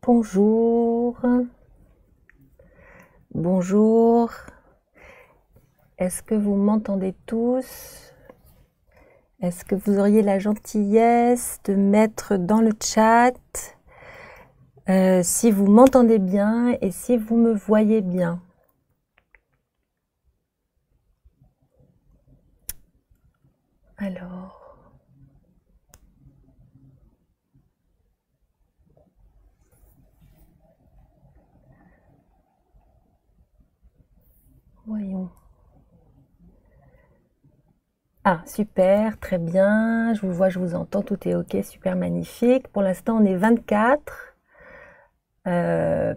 Bonjour. Bonjour. Est-ce que vous m'entendez tous? Est-ce que vous auriez la gentillesse de mettre dans le chat si vous m'entendez bien et si vous me voyez bien? Alors... voyons. Ah, super, très bien. Je vous vois, je vous entends, tout est ok, super magnifique. Pour l'instant, on est 24.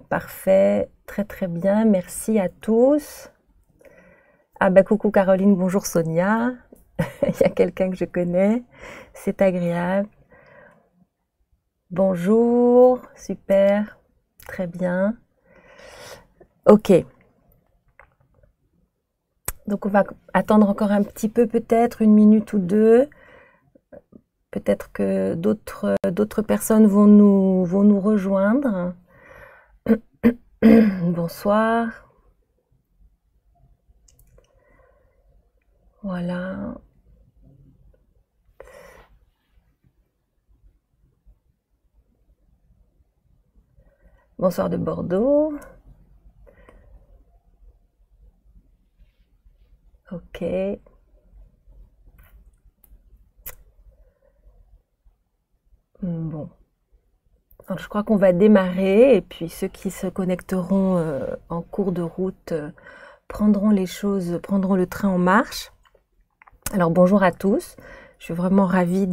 Parfait, très très bien. Merci à tous. Ah bah coucou Caroline, bonjour Sonia. Il y a quelqu'un que je connais. C'est agréable. Bonjour, super, très bien. Ok. Donc on va attendre encore un petit peu, peut-être 1 minute ou deux. Peut-être que d'autres personnes vont nous rejoindre. Bonsoir. Voilà. Bonsoir de Bordeaux. Ok. Bon. Alors, je crois qu'on va démarrer et puis ceux qui se connecteront en cours de route prendront le train en marche. Alors bonjour à tous. Je suis vraiment ravie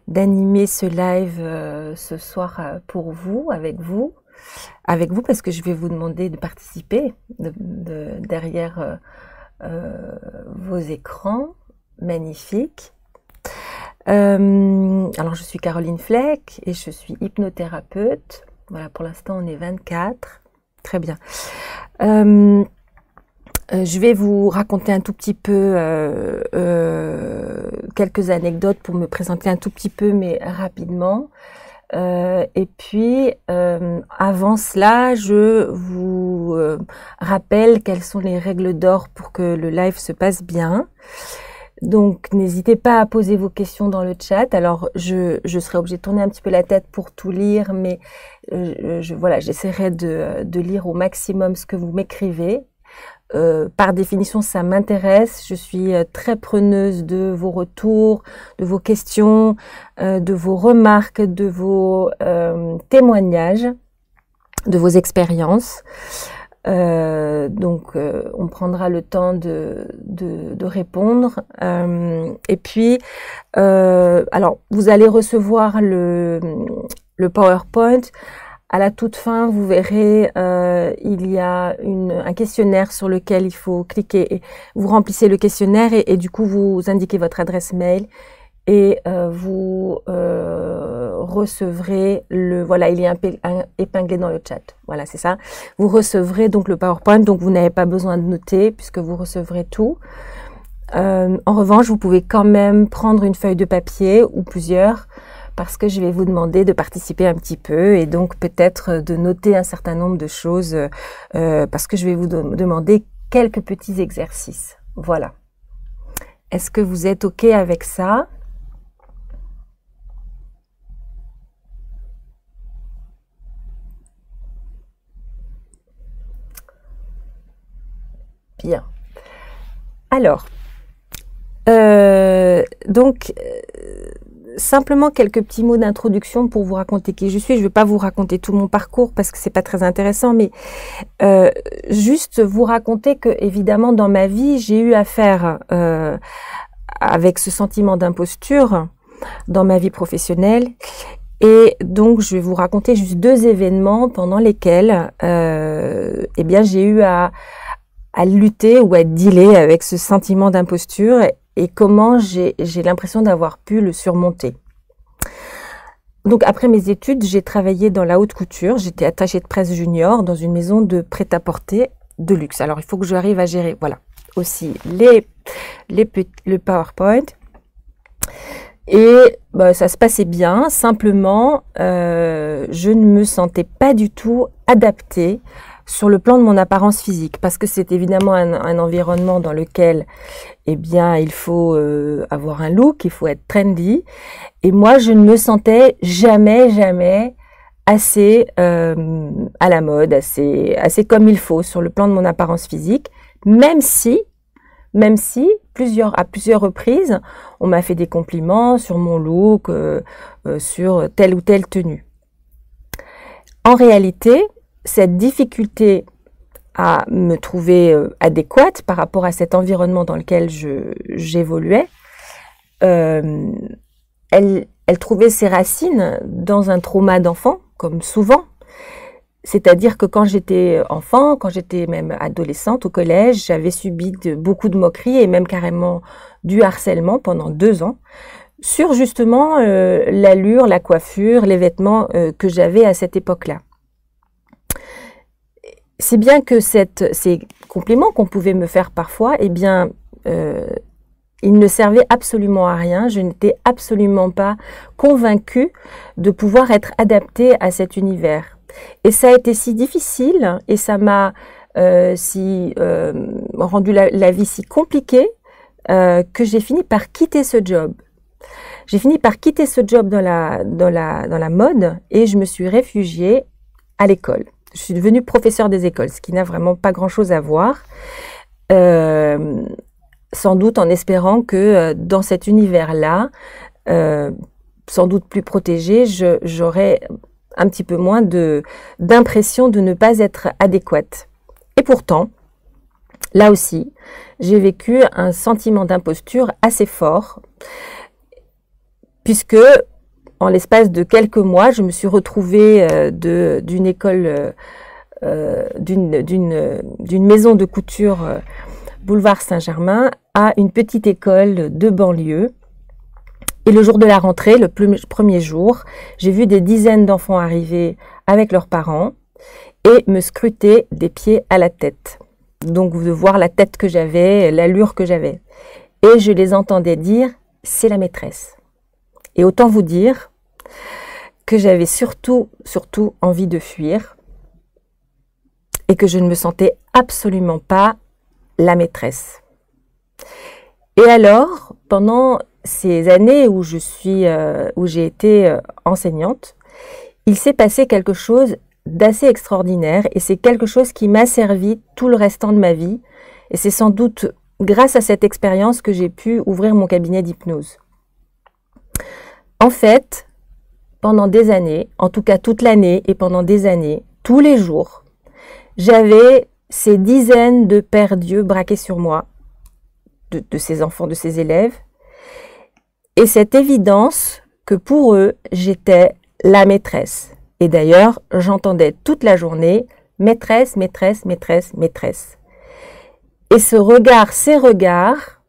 d'animer ce live ce soir pour vous, avec vous parce que je vais vous demander de participer derrière vos écrans magnifiques. Alors je suis Caroline Fleck et je suis hypnothérapeute. Voilà, pour l'instant on est 24. Très bien. Je vais vous raconter un tout petit peu quelques anecdotes pour me présenter un tout petit peu, mais rapidement. Et puis, avant cela, je vous rappelle quelles sont les règles d'or pour que le live se passe bien. Donc, n'hésitez pas à poser vos questions dans le chat. Alors, je serai obligée de tourner un petit peu la tête pour tout lire, mais voilà, j'essaierai de lire au maximum ce que vous m'écrivez. Par définition, ça m'intéresse. Je suis très preneuse de vos retours, de vos questions, de vos remarques, de vos témoignages, de vos expériences. Donc, on prendra le temps de répondre. Et puis, alors, vous allez recevoir le PowerPoint. À la toute fin, vous verrez, il y a un questionnaire sur lequel il faut cliquer. Et vous remplissez le questionnaire et du coup, vous indiquez votre adresse mail et vous recevrez voilà, il est épinglé dans le chat. Voilà, c'est ça. Vous recevrez donc le PowerPoint, donc vous n'avez pas besoin de noter puisque vous recevrez tout. En revanche, vous pouvez quand même prendre une feuille de papier ou plusieurs, parce que je vais vous demander de participer un petit peu et donc peut-être de noter un certain nombre de choses parce que je vais vous demander quelques petits exercices. Voilà. Est-ce que vous êtes OK avec ça? Bien. Alors, donc... simplement quelques petits mots d'introduction pour vous raconter qui je suis. Je ne vais pas vous raconter tout mon parcours parce que c'est pas très intéressant, mais juste vous raconter que évidemment dans ma vie j'ai eu affaire avec ce sentiment d'imposture dans ma vie professionnelle. Et donc je vais vous raconter juste 2 événements pendant lesquels eh bien j'ai eu à lutter ou à dealer avec ce sentiment d'imposture et comment j'ai l'impression d'avoir pu le surmonter. Donc après mes études, j'ai travaillé dans la haute couture, j'étais attachée de presse junior dans une maison de prêt-à-porter de luxe. Alors il faut que j'arrive à gérer, voilà, aussi le PowerPoint. Et bah, ça se passait bien, simplement, je ne me sentais pas du tout adaptée sur le plan de mon apparence physique, parce que c'est évidemment un environnement dans lequel, eh bien, il faut avoir un look, il faut être trendy, et moi, je ne me sentais jamais assez à la mode, assez comme il faut sur le plan de mon apparence physique, même si à plusieurs reprises, on m'a fait des compliments sur mon look, sur telle ou telle tenue. En réalité, cette difficulté à me trouver adéquate par rapport à cet environnement dans lequel j'évoluais, elle trouvait ses racines dans un trauma d'enfant, comme souvent. C'est-à-dire que quand j'étais enfant, quand j'étais même adolescente au collège, j'avais subi beaucoup de moqueries et même carrément du harcèlement pendant 2 ans sur justement l'allure, la coiffure, les vêtements que j'avais à cette époque-là. C'est bien que ces compliments qu'on pouvait me faire parfois, eh bien, ils ne servaient absolument à rien. Je n'étais absolument pas convaincue de pouvoir être adaptée à cet univers. Et ça a été si difficile et ça m'a rendu la vie si compliquée que j'ai fini par quitter ce job. J'ai fini par quitter ce job dans la mode et je me suis réfugiée à l'école. Je suis devenue professeure des écoles, ce qui n'a vraiment pas grand-chose à voir. Sans doute en espérant que dans cet univers-là, sans doute plus protégé, j'aurais un petit peu moins d'impression de ne pas être adéquate. Et pourtant, là aussi, j'ai vécu un sentiment d'imposture assez fort, puisque en l'espace de quelques mois, je me suis retrouvée d'une école, d'une maison de couture boulevard Saint-Germain à une petite école de banlieue. Et le jour de la rentrée, le premier jour, j'ai vu des dizaines d'enfants arriver avec leurs parents et me scruter des pieds à la tête. Donc de voir la tête que j'avais, l'allure que j'avais. Et je les entendais dire « c'est la maîtresse ». Et autant vous dire que j'avais surtout envie de fuir et que je ne me sentais absolument pas la maîtresse. Et alors, pendant ces années où j'ai été enseignante, il s'est passé quelque chose d'assez extraordinaire et c'est quelque chose qui m'a servi tout le restant de ma vie et c'est sans doute grâce à cette expérience que j'ai pu ouvrir mon cabinet d'hypnose. En fait, pendant des années, en tout cas toute l'année et pendant des années, tous les jours, j'avais ces dizaines de pères Dieu braqués sur moi, de ces enfants, de ces élèves, et cette évidence que pour eux, j'étais la maîtresse. Et d'ailleurs, j'entendais toute la journée « maîtresse, maîtresse, maîtresse, maîtresse ». Et ces regards,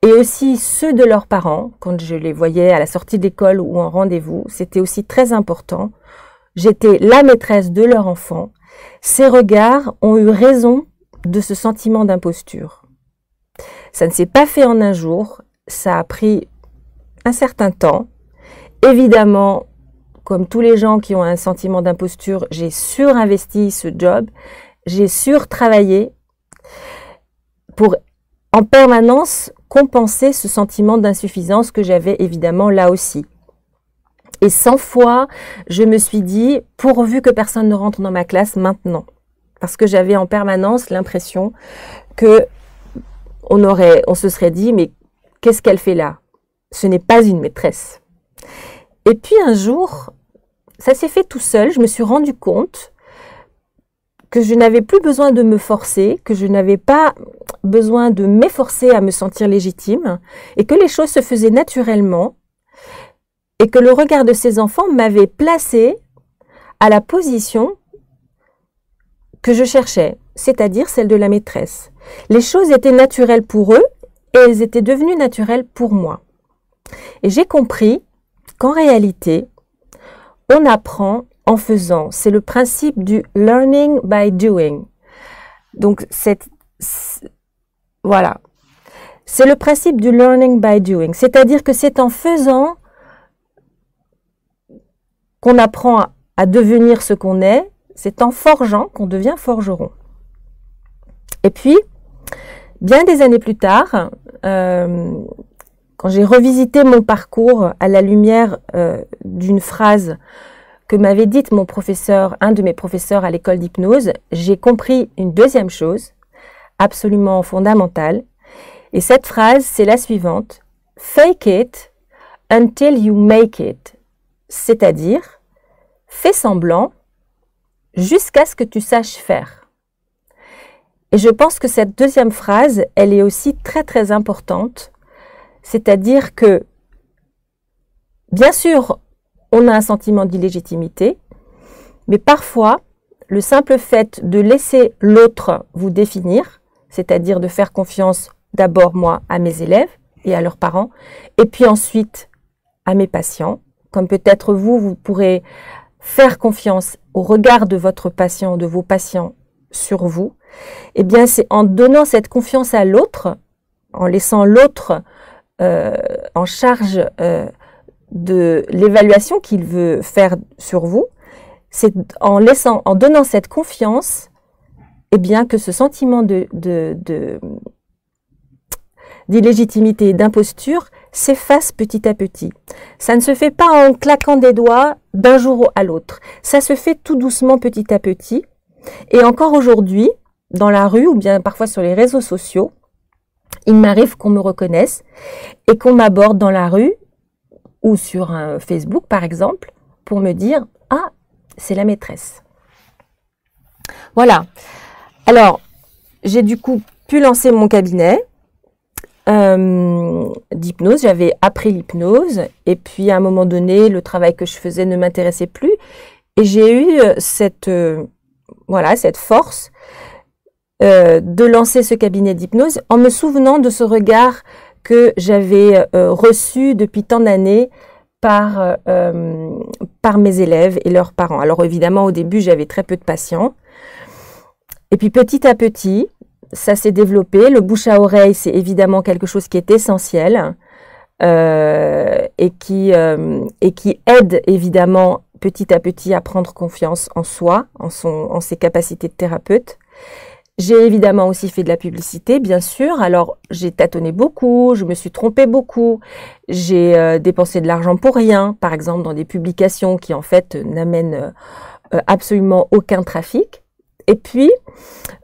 et aussi ceux de leurs parents, quand je les voyais à la sortie d'école ou en rendez-vous, c'était aussi très important. J'étais la maîtresse de leur enfant. Ces regards ont eu raison de ce sentiment d'imposture. Ça ne s'est pas fait en un jour, ça a pris un certain temps. Évidemment, comme tous les gens qui ont un sentiment d'imposture, j'ai surinvesti ce job, j'ai surtravaillé pour en permanence compenser ce sentiment d'insuffisance que j'avais évidemment là aussi. Et 100 fois, je me suis dit, pourvu que personne ne rentre dans ma classe maintenant. Parce que j'avais en permanence l'impression que on se serait dit, mais qu'est-ce qu'elle fait là? Ce n'est pas une maîtresse. Et puis un jour, ça s'est fait tout seul, je me suis rendu compte que je n'avais plus besoin de me forcer, que je n'avais pas besoin de m'efforcer à me sentir légitime, et que les choses se faisaient naturellement, et que le regard de ces enfants m'avait placée à la position que je cherchais, c'est-à-dire celle de la maîtresse. Les choses étaient naturelles pour eux, et elles étaient devenues naturelles pour moi. Et j'ai compris qu'en réalité, on apprend en faisant. C'est le principe du learning by doing. Donc, voilà. C'est le principe du learning by doing, c'est-à-dire que c'est en faisant qu'on apprend à devenir ce qu'on est, c'est en forgeant qu'on devient forgeron. Et puis, bien des années plus tard, quand j'ai revisité mon parcours à la lumière d'une phrase que m'avait dite mon professeur, un de mes professeurs à l'école d'hypnose, j'ai compris une deuxième chose, absolument fondamentale. Et cette phrase, c'est la suivante. Fake it until you make it. C'est-à-dire, fais semblant jusqu'à ce que tu saches faire. Et je pense que cette deuxième phrase, elle est aussi très très importante. C'est-à-dire que, bien sûr, on a un sentiment d'illégitimité, mais parfois, le simple fait de laisser l'autre vous définir, c'est-à-dire de faire confiance d'abord moi à mes élèves et à leurs parents, et puis ensuite à mes patients, comme peut-être vous pourrez faire confiance au regard de votre patient, de vos patients sur vous, eh bien c'est en donnant cette confiance à l'autre, en laissant l'autre en charge de l'évaluation qu'il veut faire sur vous, c'est en donnant cette confiance, eh bien que ce sentiment d'illégitimité et d'imposture s'efface petit à petit. Ça ne se fait pas en claquant des doigts d'un jour à l'autre. Ça se fait tout doucement petit à petit. Et encore aujourd'hui, dans la rue ou bien parfois sur les réseaux sociaux, il m'arrive qu'on me reconnaisse et qu'on m'aborde dans la rue ou sur un Facebook par exemple pour me dire « Ah, c'est la maîtresse ». Voilà. Alors, j'ai du coup pu lancer mon cabinet d'hypnose. J'avais appris l'hypnose et puis à un moment donné, le travail que je faisais ne m'intéressait plus et j'ai eu cette force de lancer ce cabinet d'hypnose en me souvenant de ce regard que j'avais reçu depuis tant d'années par mes élèves et leurs parents. Alors évidemment, au début, j'avais très peu de patients. Et puis petit à petit, ça s'est développé. Le bouche à oreille, c'est évidemment quelque chose qui est essentiel et qui aide évidemment petit à petit à prendre confiance en soi, en ses capacités de thérapeute. J'ai évidemment aussi fait de la publicité, bien sûr. Alors, j'ai tâtonné beaucoup, je me suis trompée beaucoup. J'ai dépensé de l'argent pour rien, par exemple, dans des publications qui, en fait, n'amènent absolument aucun trafic. Et puis,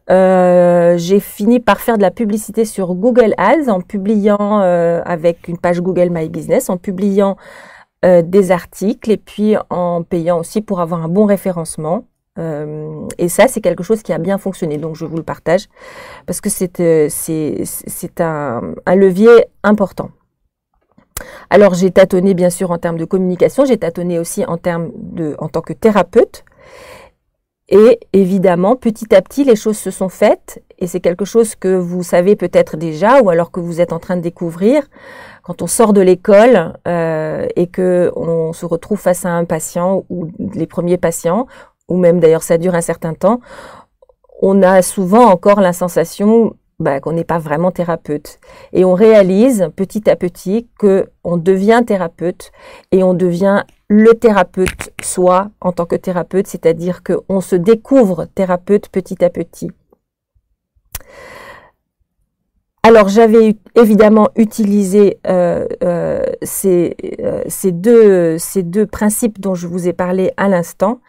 j'ai fini par faire de la publicité sur Google Ads en publiant avec une page Google My Business, en publiant des articles et puis en payant aussi pour avoir un bon référencement. Et ça, c'est quelque chose qui a bien fonctionné, donc je vous le partage parce que c'est un levier important. Alors, j'ai tâtonné bien sûr en termes de communication, j'ai tâtonné aussi en tant que thérapeute. Et évidemment, petit à petit, les choses se sont faites et c'est quelque chose que vous savez peut-être déjà ou alors que vous êtes en train de découvrir. Quand on sort de l'école et que on se retrouve face à un patient ou les premiers patients, ou même d'ailleurs ça dure un certain temps, on a souvent encore la sensation qu'on n'est pas vraiment thérapeute. Et on réalise petit à petit qu'on devient thérapeute et on devient le thérapeute soi en tant que thérapeute, c'est-à-dire qu'on se découvre thérapeute petit à petit. Alors j'avais évidemment utilisé ces deux principes dont je vous ai parlé à l'instant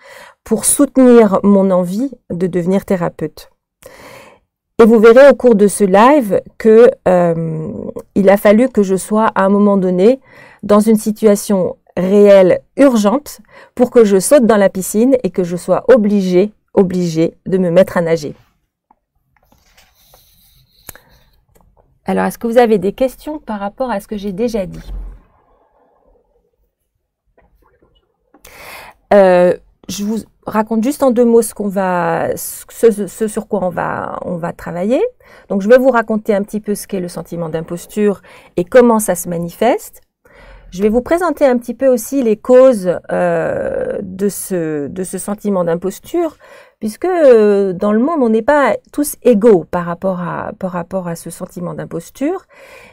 pour soutenir mon envie de devenir thérapeute. Et vous verrez au cours de ce live que il a fallu que je sois à un moment donné dans une situation réelle, urgente, pour que je saute dans la piscine et que je sois obligée de me mettre à nager. Alors, est-ce que vous avez des questions par rapport à ce que j'ai déjà dit? Je vous raconte juste en deux mots ce sur quoi on va travailler. Donc, je vais vous raconter un petit peu ce qu'est le sentiment d'imposture et comment ça se manifeste. Je vais vous présenter un petit peu aussi les causes de ce sentiment d'imposture, puisque dans le monde, on n'est pas tous égaux par rapport à ce sentiment d'imposture.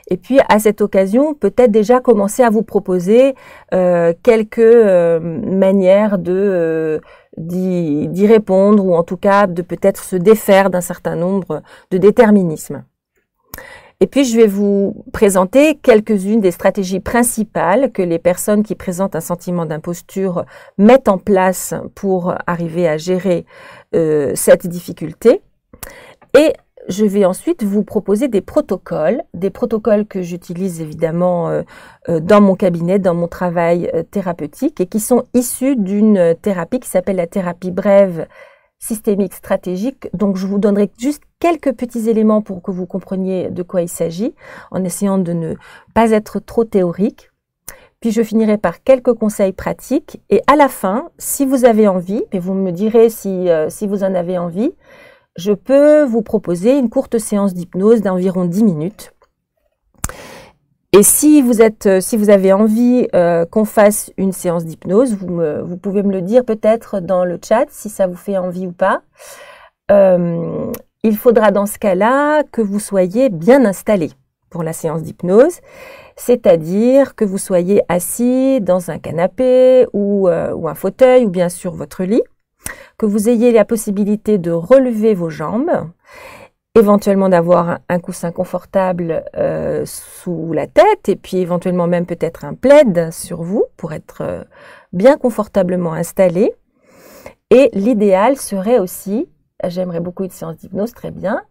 Et puis, à cette occasion, peut-être déjà commencer à vous proposer quelques manières d'y répondre, ou en tout cas de peut-être se défaire d'un certain nombre de déterminismes. Et puis, je vais vous présenter quelques-unes des stratégies principales que les personnes qui présentent un sentiment d'imposture mettent en place pour arriver à gérer cette difficulté. Et je vais ensuite vous proposer des protocoles que j'utilise évidemment dans mon cabinet, dans mon travail thérapeutique, et qui sont issus d'une thérapie qui s'appelle la thérapie brève systémique stratégique. Donc, je vous donnerai juste quelques petits éléments pour que vous compreniez de quoi il s'agit, en essayant de ne pas être trop théorique. Puis, je finirai par quelques conseils pratiques. Et à la fin, si vous avez envie, et vous me direz si vous en avez envie, je peux vous proposer une courte séance d'hypnose d'environ 10 minutes. Et si vous avez envie qu'on fasse une séance d'hypnose, vous pouvez me le dire peut-être dans le chat si ça vous fait envie ou pas. Il faudra dans ce cas-là que vous soyez bien installé pour la séance d'hypnose, c'est-à-dire que vous soyez assis dans un canapé ou un fauteuil ou bien sur votre lit, que vous ayez la possibilité de relever vos jambes, éventuellement d'avoir un coussin confortable sous la tête, et puis éventuellement même peut-être un plaid sur vous pour être bien confortablement installé. Et l'idéal serait aussi, j'aimerais beaucoup une séance d'hypnose, très bien,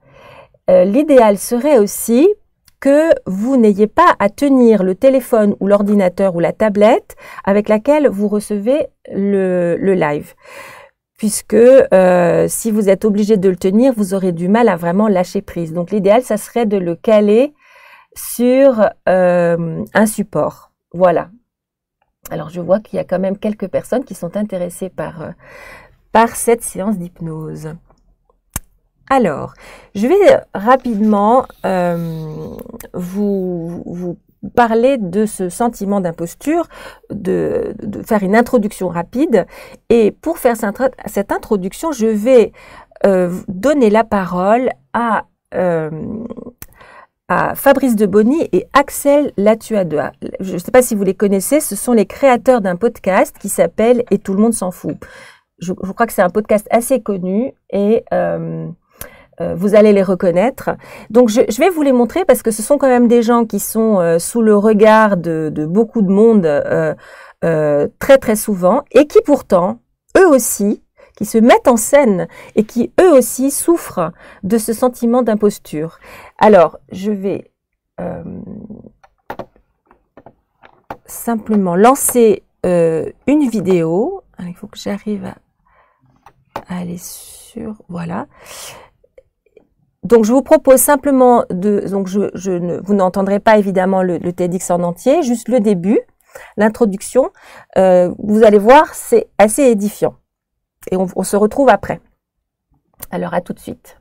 l'idéal serait aussi que vous n'ayez pas à tenir le téléphone ou l'ordinateur ou la tablette avec laquelle vous recevez le live. Puisque si vous êtes obligé de le tenir, vous aurez du mal à vraiment lâcher prise. Donc l'idéal, ça serait de le caler sur un support. Voilà. Alors je vois qu'il y a quand même quelques personnes qui sont intéressées par cette séance d'hypnose. Alors, je vais rapidement vous parler de ce sentiment d'imposture, de faire une introduction rapide. Et pour faire cette introduction, je vais donner la parole à Fabrice de Bonny et Axel Latuada. Je ne sais pas si vous les connaissez, ce sont les créateurs d'un podcast qui s'appelle « Et tout le monde s'en fout ». Je crois que c'est un podcast assez connu et vous allez les reconnaître. Donc, je vais vous les montrer parce que ce sont quand même des gens qui sont sous le regard de beaucoup de monde très, très souvent et qui pourtant, eux aussi, qui se mettent en scène et qui, eux aussi, souffrent de ce sentiment d'imposture. Alors, je vais simplement lancer une vidéo. Il faut que j'arrive à aller sur... Voilà. Donc, je vous propose simplement donc vous n'entendrez pas évidemment le TEDx en entier, juste le début, l'introduction. Vous allez voir, c'est assez édifiant. Et on se retrouve après. Alors, à tout de suite.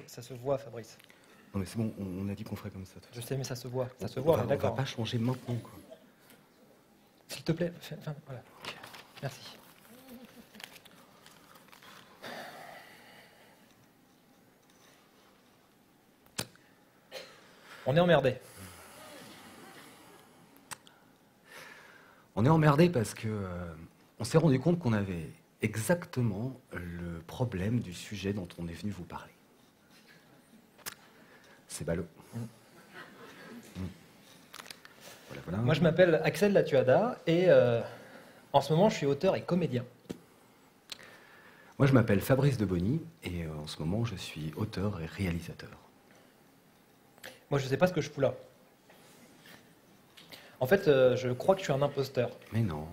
Ça se voit, Fabrice. Non mais c'est bon, on a dit qu'on ferait comme ça. Je sais, mais ça se voit. Ça se voit, voit, d'accord. On va pas changer maintenant, quoi. S'il te plaît, voilà. Merci. On est emmerdé. On est emmerdé parce que on s'est rendu compte qu'on avait exactement le problème du sujet dont on est venu vous parler. C'est ballot. Voilà. Moi, je m'appelle Axel Latuada et en ce moment, je suis auteur et comédien. Moi, je m'appelle Fabrice de Bonny et en ce moment, je suis auteur et réalisateur. Moi, je ne sais pas ce que je fous là. En fait, je crois que je suis un imposteur. Mais non.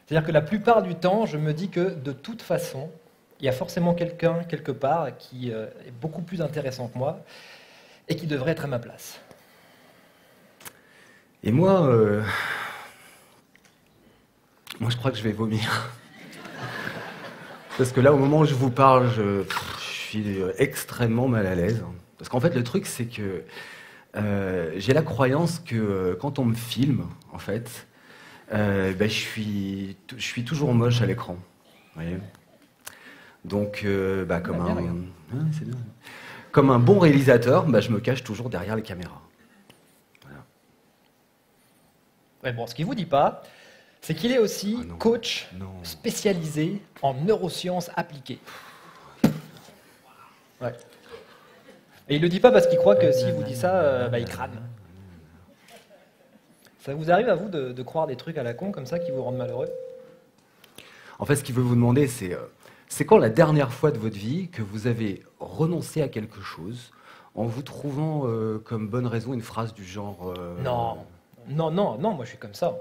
C'est-à-dire que la plupart du temps, je me dis que de toute façon, il y a forcément quelqu'un, quelque part, qui est beaucoup plus intéressant que moi et qui devrait être à ma place. Et moi, je crois que je vais vomir. Parce que là, au moment où je vous parle, je suis extrêmement mal à l'aise. Parce qu'en fait, le truc, c'est que j'ai la croyance que quand on me filme, en fait, je suis toujours moche à l'écran. Vous voyez ? Donc, comme un bon réalisateur, je me cache toujours derrière les caméras. Voilà. Ouais, bon, ce qu'il ne vous dit pas, c'est qu'il est aussi coach spécialisé en neurosciences appliquées. Ouais. Et il ne le dit pas parce qu'il croit que s'il vous dit ça, il crâne. Ça vous arrive à vous de croire des trucs à la con comme ça qui vous rendent malheureux? En fait, ce qu'il veut vous demander, c'est quand la dernière fois de votre vie que vous avez renoncé à quelque chose en vous trouvant comme bonne raison une phrase du genre... Non, moi je suis comme ça.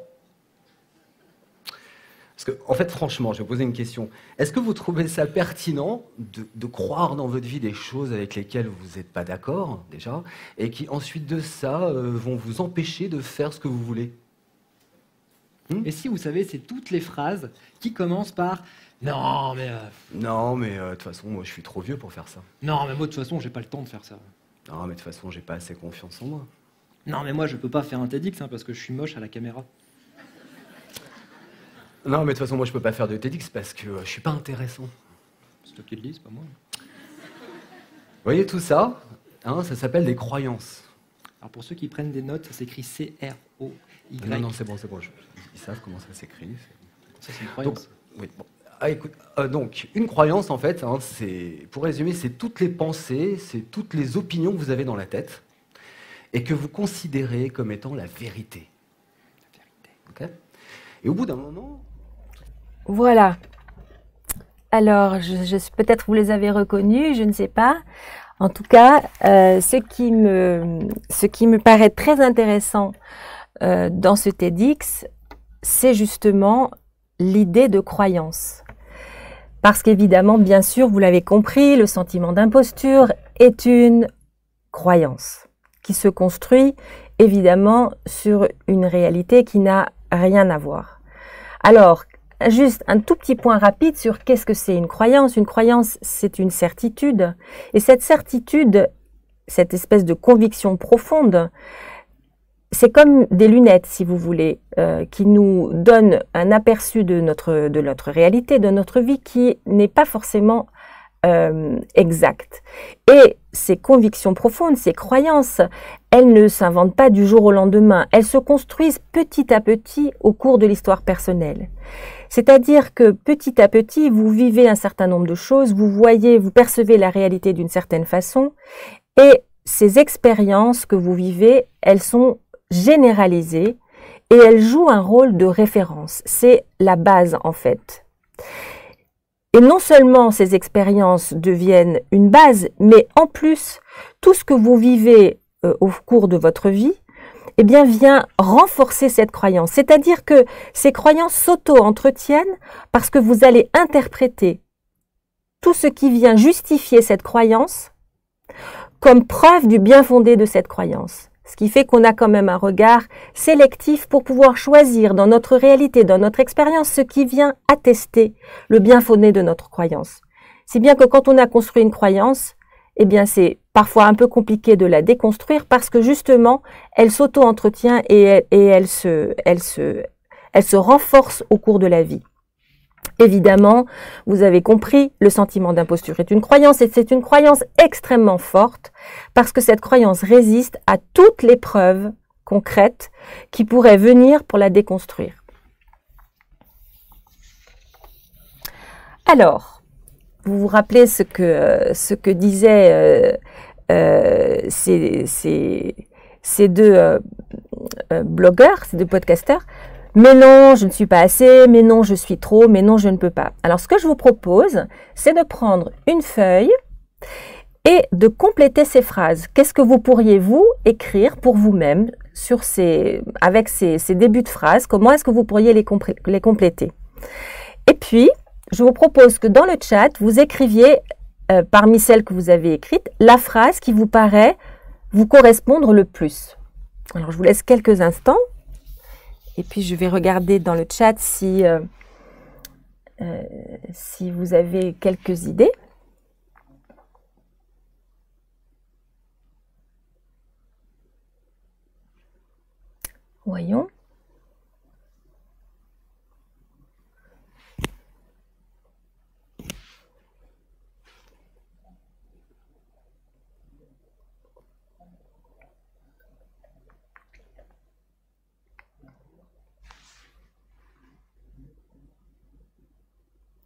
Parce que, en fait, franchement, je vais vous poser une question. Est-ce que vous trouvez ça pertinent de croire dans votre vie des choses avec lesquelles vous n'êtes pas d'accord, déjà, et qui, ensuite de ça, vont vous empêcher de faire ce que vous voulez? Et si vous savez, c'est toutes les phrases qui commencent par « Non, mais... de toute façon, moi, je suis trop vieux pour faire ça. Non, mais moi, de toute façon, j'ai pas le temps de faire ça. Non, mais de toute façon, j'ai pas assez confiance en moi. Non, mais moi, je peux pas faire un TEDx parce que je suis moche à la caméra. Non, mais de toute façon, moi, je peux pas faire de TEDx parce que je suis pas intéressant. C'est toi qui le dis, c'est pas moi. Vous voyez tout ça, ça s'appelle des croyances. Alors, pour ceux qui prennent des notes, ça s'écrit C-R-O-Y. Non, c'est bon. Ils savent comment ça s'écrit. Ça, c'est une croyance. Donc, oui, bon. Écoute, donc, une croyance, en fait, pour résumer, c'est toutes les pensées, c'est toutes les opinions que vous avez dans la tête et que vous considérez comme étant la vérité. La vérité. OK ? Et au bout d'un moment... Voilà. Alors, peut-être vous les avez reconnus, je ne sais pas. En tout cas, ce qui me paraît très intéressant dans ce TEDx, c'est justement l'idée de croyance. Parce qu'évidemment, bien sûr, vous l'avez compris, le sentiment d'imposture est une croyance qui se construit évidemment sur une réalité qui n'a rien à voir. Alors, juste un tout petit point rapide sur qu'est-ce que c'est une croyance. Une croyance, c'est une certitude. Et cette certitude, cette espèce de conviction profonde, c'est comme des lunettes, si vous voulez, qui nous donnent un aperçu de notre réalité, de notre vie, qui n'est pas forcément exacte. Et ces convictions profondes, ces croyances, elles ne s'inventent pas du jour au lendemain. Elles se construisent petit à petit au cours de l'histoire personnelle. C'est-à-dire que petit à petit, vous vivez un certain nombre de choses, vous percevez la réalité d'une certaine façon, et ces expériences que vous vivez, elles sont généralisées et elles jouent un rôle de référence. C'est la base en fait. Et non seulement ces expériences deviennent une base, mais en plus, tout ce que vous vivez au cours de votre vie, eh bien, vient renforcer cette croyance. C'est-à-dire que ces croyances s'auto-entretiennent parce que vous allez interpréter tout ce qui vient justifier cette croyance comme preuve du bien fondé de cette croyance. Ce qui fait qu'on a quand même un regard sélectif pour pouvoir choisir dans notre réalité, dans notre expérience, ce qui vient attester le bien fondé de notre croyance. Si bien que quand on a construit une croyance, eh bien c'est parfois un peu compliqué de la déconstruire parce que justement, elle s'auto-entretient et elle se renforce au cours de la vie. Évidemment, vous avez compris, le sentiment d'imposture est une croyance et c'est une croyance extrêmement forte parce que cette croyance résiste à toutes les preuves concrètes qui pourraient venir pour la déconstruire. Alors, vous vous rappelez ce que disaient ces deux blogueurs, ces deux podcasteurs? Mais non, je ne suis pas assez, mais non, je suis trop, mais non, je ne peux pas. Alors, ce que je vous propose, c'est de prendre une feuille et de compléter ces phrases. Qu'est-ce que vous pourriez, vous, écrire pour vous-même avec ces débuts de phrases? Comment est-ce que vous pourriez les compléter? Et puis, je vous propose que dans le chat, vous écriviez, parmi celles que vous avez écrites, la phrase qui vous paraît vous correspondre le plus. Alors, je vous laisse quelques instants. Et puis, je vais regarder dans le chat si vous avez quelques idées. Voyons.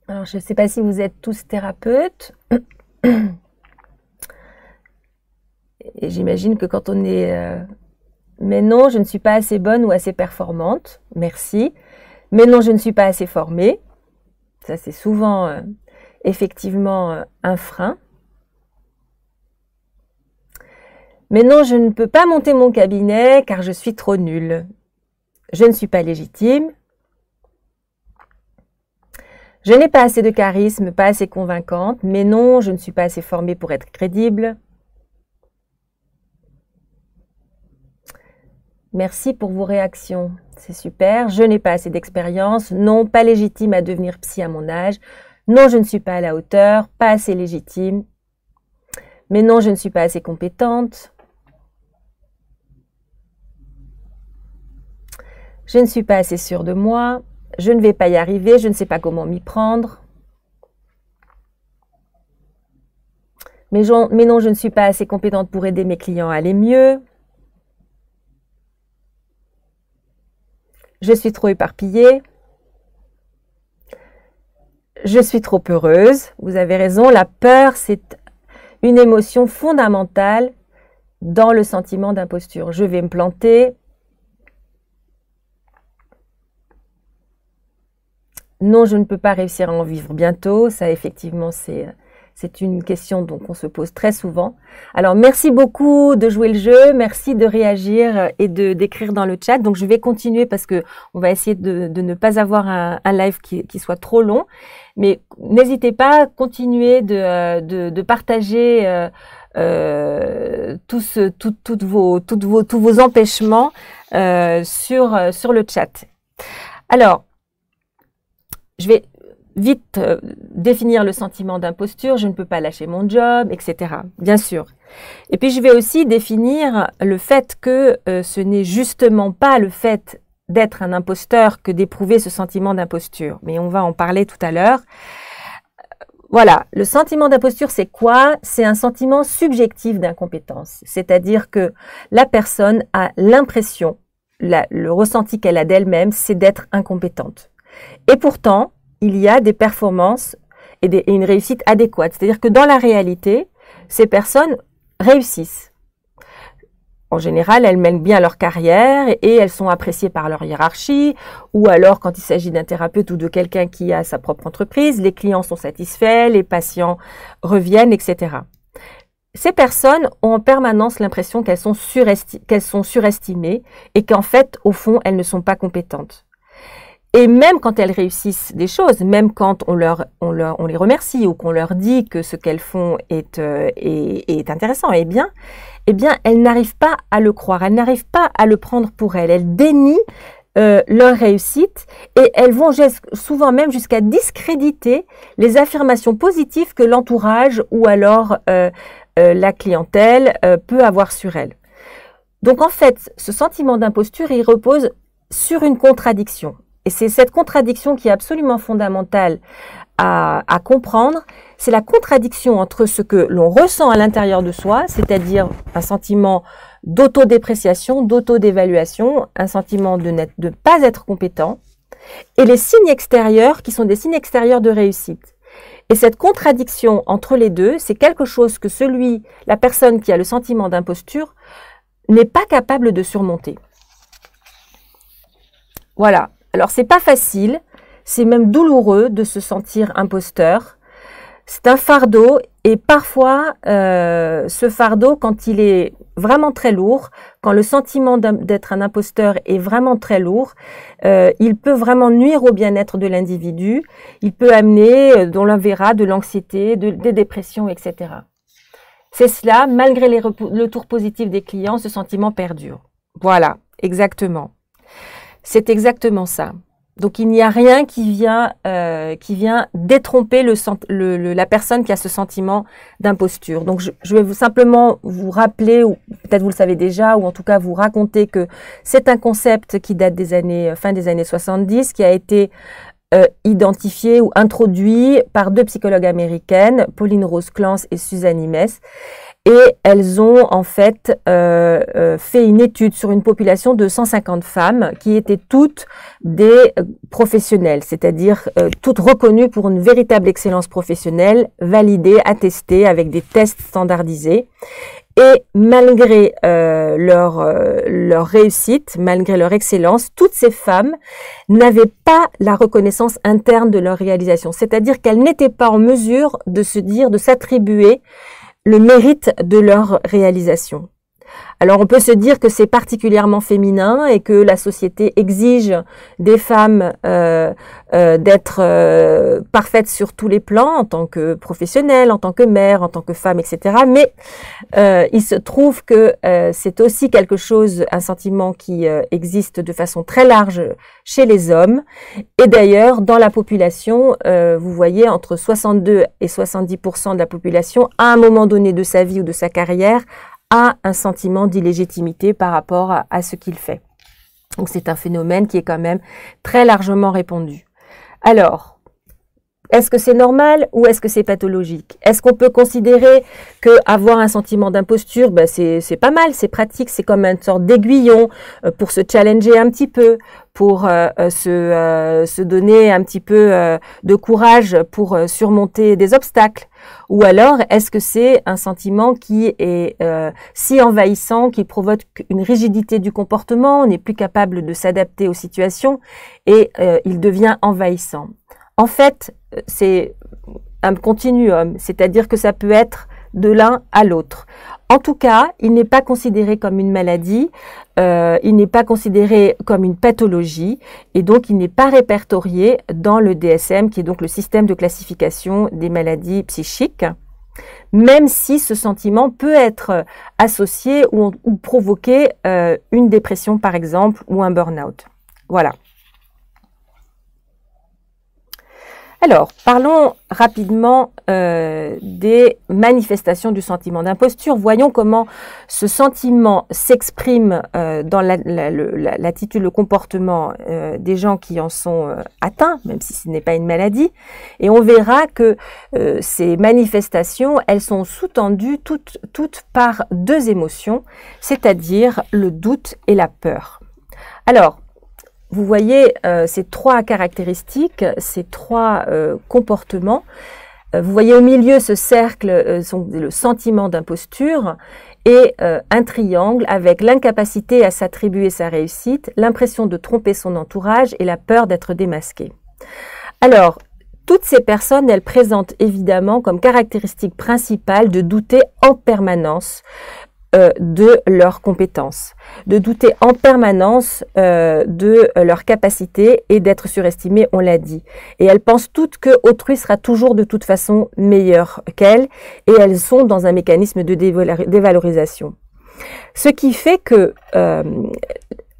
Alors, je ne sais pas si vous êtes tous thérapeutes. Et j'imagine que quand on est... mais non, je ne suis pas assez bonne ou assez performante. Merci. Mais non, je ne suis pas assez formée. Ça, c'est souvent, effectivement, un frein. Mais non, je ne peux pas monter mon cabinet car je suis trop nulle. Je ne suis pas légitime. Je n'ai pas assez de charisme, pas assez convaincante. Mais non, je ne suis pas assez formée pour être crédible. Merci pour vos réactions, c'est super. Je n'ai pas assez d'expérience. Non, pas légitime à devenir psy à mon âge. Non, je ne suis pas à la hauteur, pas assez légitime. Mais non, je ne suis pas assez compétente. Je ne suis pas assez sûre de moi. Je ne vais pas y arriver, je ne sais pas comment m'y prendre. Mais non, je ne suis pas assez compétente pour aider mes clients à aller mieux. Je suis trop éparpillée. Je suis trop heureuse. Vous avez raison, la peur, c'est une émotion fondamentale dans le sentiment d'imposture. Je vais me planter. Non, je ne peux pas réussir à en vivre bientôt. Ça, effectivement, c'est une question donc on se pose très souvent. Alors, merci beaucoup de jouer le jeu. Merci de réagir et d'écrire dans le chat. Donc, je vais continuer parce que on va essayer de ne pas avoir un live qui soit trop long. Mais n'hésitez pas à continuer de partager tous vos empêchements sur le chat. Alors, je vais vite définir le sentiment d'imposture, je ne peux pas lâcher mon job, etc. Bien sûr. Et puis je vais aussi définir le fait que ce n'est justement pas le fait d'être un imposteur que d'éprouver ce sentiment d'imposture. Mais on va en parler tout à l'heure. Voilà, le sentiment d'imposture, c'est quoi? C'est un sentiment subjectif d'incompétence. C'est-à-dire que la personne a l'impression, le ressenti qu'elle a d'elle-même, c'est d'être incompétente. Et pourtant, il y a des performances et une réussite adéquate. C'est-à-dire que dans la réalité, ces personnes réussissent. En général, elles mènent bien leur carrière et elles sont appréciées par leur hiérarchie. Ou alors, quand il s'agit d'un thérapeute ou de quelqu'un qui a sa propre entreprise, les clients sont satisfaits, les patients reviennent, etc. Ces personnes ont en permanence l'impression qu'elles sont surestimées et qu'en fait, au fond, elles ne sont pas compétentes. Et même quand elles réussissent des choses, même quand on les remercie ou qu'on leur dit que ce qu'elles font est intéressant et bien, eh bien, elles n'arrivent pas à le croire, elles n'arrivent pas à le prendre pour elles. Elles dénient leur réussite et elles vont souvent même jusqu'à discréditer les affirmations positives que l'entourage ou alors la clientèle peut avoir sur elles. Donc en fait, ce sentiment d'imposture, il repose sur une contradiction. Et c'est cette contradiction qui est absolument fondamentale à comprendre. C'est la contradiction entre ce que l'on ressent à l'intérieur de soi, c'est-à-dire un sentiment d'autodépréciation, d'autodévaluation, un sentiment de ne pas être compétent, et les signes extérieurs qui sont des signes extérieurs de réussite. Et cette contradiction entre les deux, c'est quelque chose que la personne qui a le sentiment d'imposture, n'est pas capable de surmonter. Voilà. Alors, c'est pas facile, c'est même douloureux de se sentir imposteur. C'est un fardeau et parfois, ce fardeau, quand il est vraiment très lourd, quand le sentiment d'être un imposteur est vraiment très lourd, il peut vraiment nuire au bien-être de l'individu. Il peut amener, on le verra, de l'anxiété, des dépressions, etc. C'est cela, malgré les retours positifs des clients, ce sentiment perdure. Voilà, exactement. C'est exactement ça. Donc, il n'y a rien qui vient détromper la personne qui a ce sentiment d'imposture. Donc, je vais simplement vous rappeler, ou peut-être vous le savez déjà, ou en tout cas vous raconter que c'est un concept qui date fin des années 70, qui a été identifié ou introduit par 2 psychologues américaines, Pauline Rose Clance et Suzanne Imes. Et elles ont en fait fait une étude sur une population de 150 femmes qui étaient toutes des professionnelles, c'est-à-dire toutes reconnues pour une véritable excellence professionnelle, validées, attestées avec des tests standardisés. Et malgré leur réussite, malgré leur excellence, toutes ces femmes n'avaient pas la reconnaissance interne de leur réalisation, c'est-à-dire qu'elles n'étaient pas en mesure de s'attribuer le mérite de leur réalisation. Alors on peut se dire que c'est particulièrement féminin et que la société exige des femmes d'être parfaites sur tous les plans, en tant que professionnelles, en tant que mère, en tant que femme, etc. Mais il se trouve que c'est aussi quelque chose, un sentiment qui existe de façon très large chez les hommes. Et d'ailleurs, dans la population, vous voyez, entre 62 et 70% de la population, à un moment donné de sa vie ou de sa carrière, a un sentiment d'illégitimité par rapport à ce qu'il fait. Donc c'est un phénomène qui est quand même très largement répandu. Alors, est-ce que c'est normal ou est-ce que c'est pathologique? Est-ce qu'on peut considérer qu'avoir un sentiment d'imposture, c'est pas mal, c'est pratique, c'est comme une sorte d'aiguillon pour se challenger un petit peu, pour se donner un petit peu de courage pour surmonter des obstacles? Ou alors, est-ce que c'est un sentiment qui est si envahissant, qui provoque une rigidité du comportement, on n'est plus capable de s'adapter aux situations et il devient envahissant? En fait, c'est un continuum, c'est-à-dire que ça peut être de l'un à l'autre. En tout cas, il n'est pas considéré comme une maladie, il n'est pas considéré comme une pathologie et donc il n'est pas répertorié dans le DSM, qui est donc le système de classification des maladies psychiques, même si ce sentiment peut être associé ou provoquer une dépression par exemple ou un burn-out. Voilà. Alors, parlons rapidement des manifestations du sentiment d'imposture. Voyons comment ce sentiment s'exprime dans l'attitude, le comportement des gens qui en sont atteints, même si ce n'est pas une maladie. Et on verra que ces manifestations, elles sont sous-tendues toutes par 2 émotions, c'est-à-dire le doute et la peur. Alors, vous voyez ces 3 caractéristiques, ces 3 comportements. Vous voyez au milieu ce cercle, le sentiment d'imposture et un triangle avec l'incapacité à s'attribuer sa réussite, l'impression de tromper son entourage et la peur d'être démasqué. Alors, toutes ces personnes, elles présentent évidemment comme caractéristique principale de douter en permanence de leurs compétences, de douter en permanence de leur capacité et d'être surestimées, on l'a dit. Et elles pensent toutes que autrui sera toujours de toute façon meilleur qu'elles et elles sont dans un mécanisme de dévalorisation. Ce qui fait que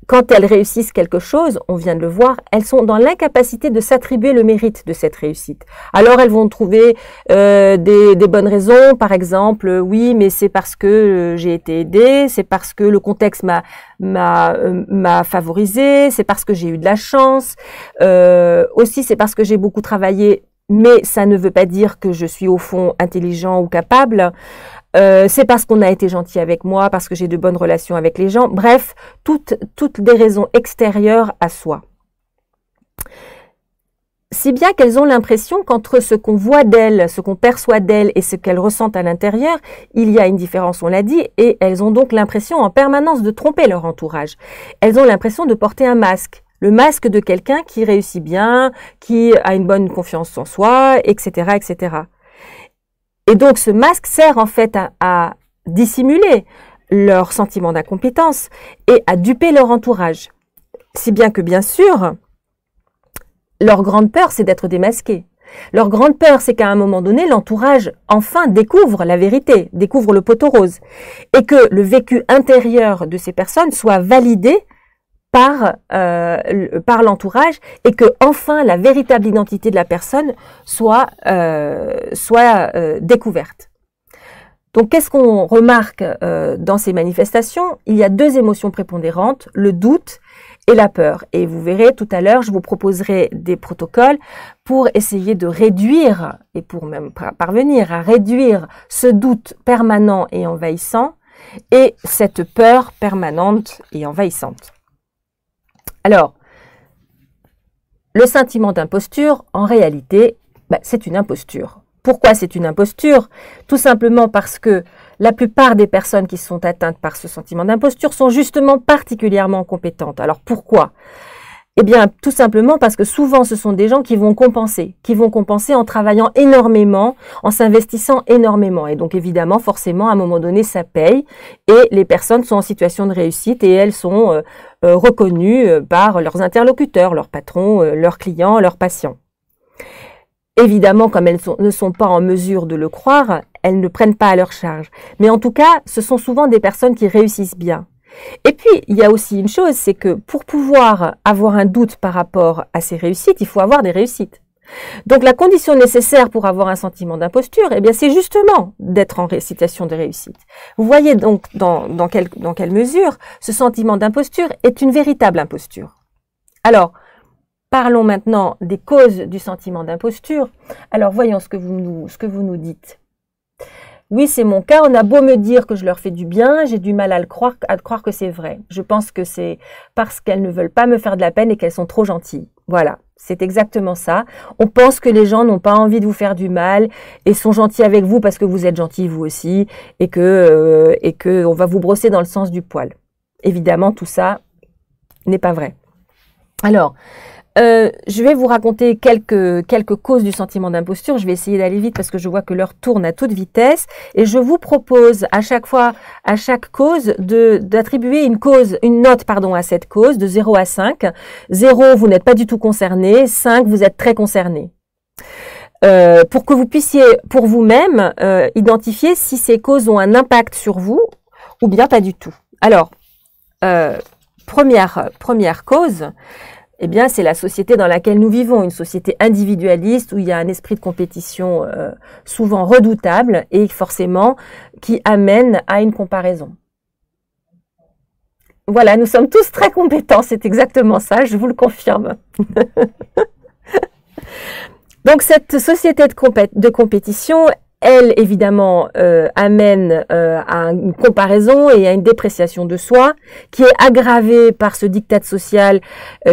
quand elles réussissent quelque chose, on vient de le voir, elles sont dans l'incapacité de s'attribuer le mérite de cette réussite. Alors elles vont trouver des bonnes raisons, par exemple, oui, mais c'est parce que j'ai été aidée, c'est parce que le contexte m'a favorisée, c'est parce que j'ai eu de la chance, aussi c'est parce que j'ai beaucoup travaillé, mais ça ne veut pas dire que je suis au fond intelligent ou capable. C'est parce qu'on a été gentil avec moi, parce que j'ai de bonnes relations avec les gens. Bref, toutes des raisons extérieures à soi. Si bien qu'elles ont l'impression qu'entre ce qu'on voit d'elles, ce qu'on perçoit d'elles et ce qu'elles ressentent à l'intérieur, il y a une différence, on l'a dit, et elles ont donc l'impression en permanence de tromper leur entourage. Elles ont l'impression de porter un masque. Le masque de quelqu'un qui réussit bien, qui a une bonne confiance en soi, etc., etc. Et donc ce masque sert en fait à dissimuler leur sentiment d'incompétence et à duper leur entourage. Si bien que bien sûr, leur grande peur, c'est d'être démasqués. Leur grande peur, c'est qu'à un moment donné, l'entourage, enfin, découvre la vérité, découvre le poteau rose, et que le vécu intérieur de ces personnes soit validé par l'entourage, et que, enfin, la véritable identité de la personne soit découverte. Donc, qu'est-ce qu'on remarque dans ces manifestations? Il y a deux émotions prépondérantes, le doute et la peur. Et vous verrez tout à l'heure, je vous proposerai des protocoles pour essayer de réduire, et pour même parvenir à réduire ce doute permanent et envahissant, et cette peur permanente et envahissante. Alors, le sentiment d'imposture, en réalité, c'est une imposture. Pourquoi c'est une imposture? Tout simplement parce que la plupart des personnes qui sont atteintes par ce sentiment d'imposture sont justement particulièrement compétentes. Alors pourquoi? Eh bien, tout simplement parce que souvent ce sont des gens qui vont compenser en travaillant énormément, en s'investissant énormément. Et donc évidemment, forcément, à un moment donné, ça paye et les personnes sont en situation de réussite et elles sont reconnues par leurs interlocuteurs, leurs patrons, leurs clients, leurs patients. Évidemment, comme elles ne sont pas en mesure de le croire, elles ne prennent pas à leur charge. Mais en tout cas, ce sont souvent des personnes qui réussissent bien. Et puis, il y a aussi une chose, c'est que pour pouvoir avoir un doute par rapport à ces réussites, il faut avoir des réussites. Donc, la condition nécessaire pour avoir un sentiment d'imposture, eh bien, c'est justement d'être en situation de réussite. Vous voyez donc dans quelle mesure ce sentiment d'imposture est une véritable imposture. Alors, parlons maintenant des causes du sentiment d'imposture. Alors, voyons ce que vous nous dites. Oui, c'est mon cas. On a beau me dire que je leur fais du bien, j'ai du mal à croire que c'est vrai. Je pense que c'est parce qu'elles ne veulent pas me faire de la peine et qu'elles sont trop gentilles. Voilà, c'est exactement ça. On pense que les gens n'ont pas envie de vous faire du mal et sont gentils avec vous parce que vous êtes gentils vous aussi et que on va vous brosser dans le sens du poil. Évidemment, tout ça n'est pas vrai. Alors, je vais vous raconter quelques causes du sentiment d'imposture. Je vais essayer d'aller vite parce que je vois que l'heure tourne à toute vitesse. Et je vous propose à chaque fois, à chaque cause, d'attribuer une note à cette cause de 0 à 5. 0, vous n'êtes pas du tout concerné. 5, vous êtes très concerné. Pour que vous puissiez, pour vous-même, identifier si ces causes ont un impact sur vous ou bien pas du tout. Alors, première cause, eh bien, c'est la société dans laquelle nous vivons, une société individualiste où il y a un esprit de compétition souvent redoutable et forcément qui amène à une comparaison. Voilà, nous sommes tous très compétents, c'est exactement ça, je vous le confirme. Donc, cette société de compétition, elle, évidemment, amène à une comparaison et à une dépréciation de soi, qui est aggravée par ce diktat social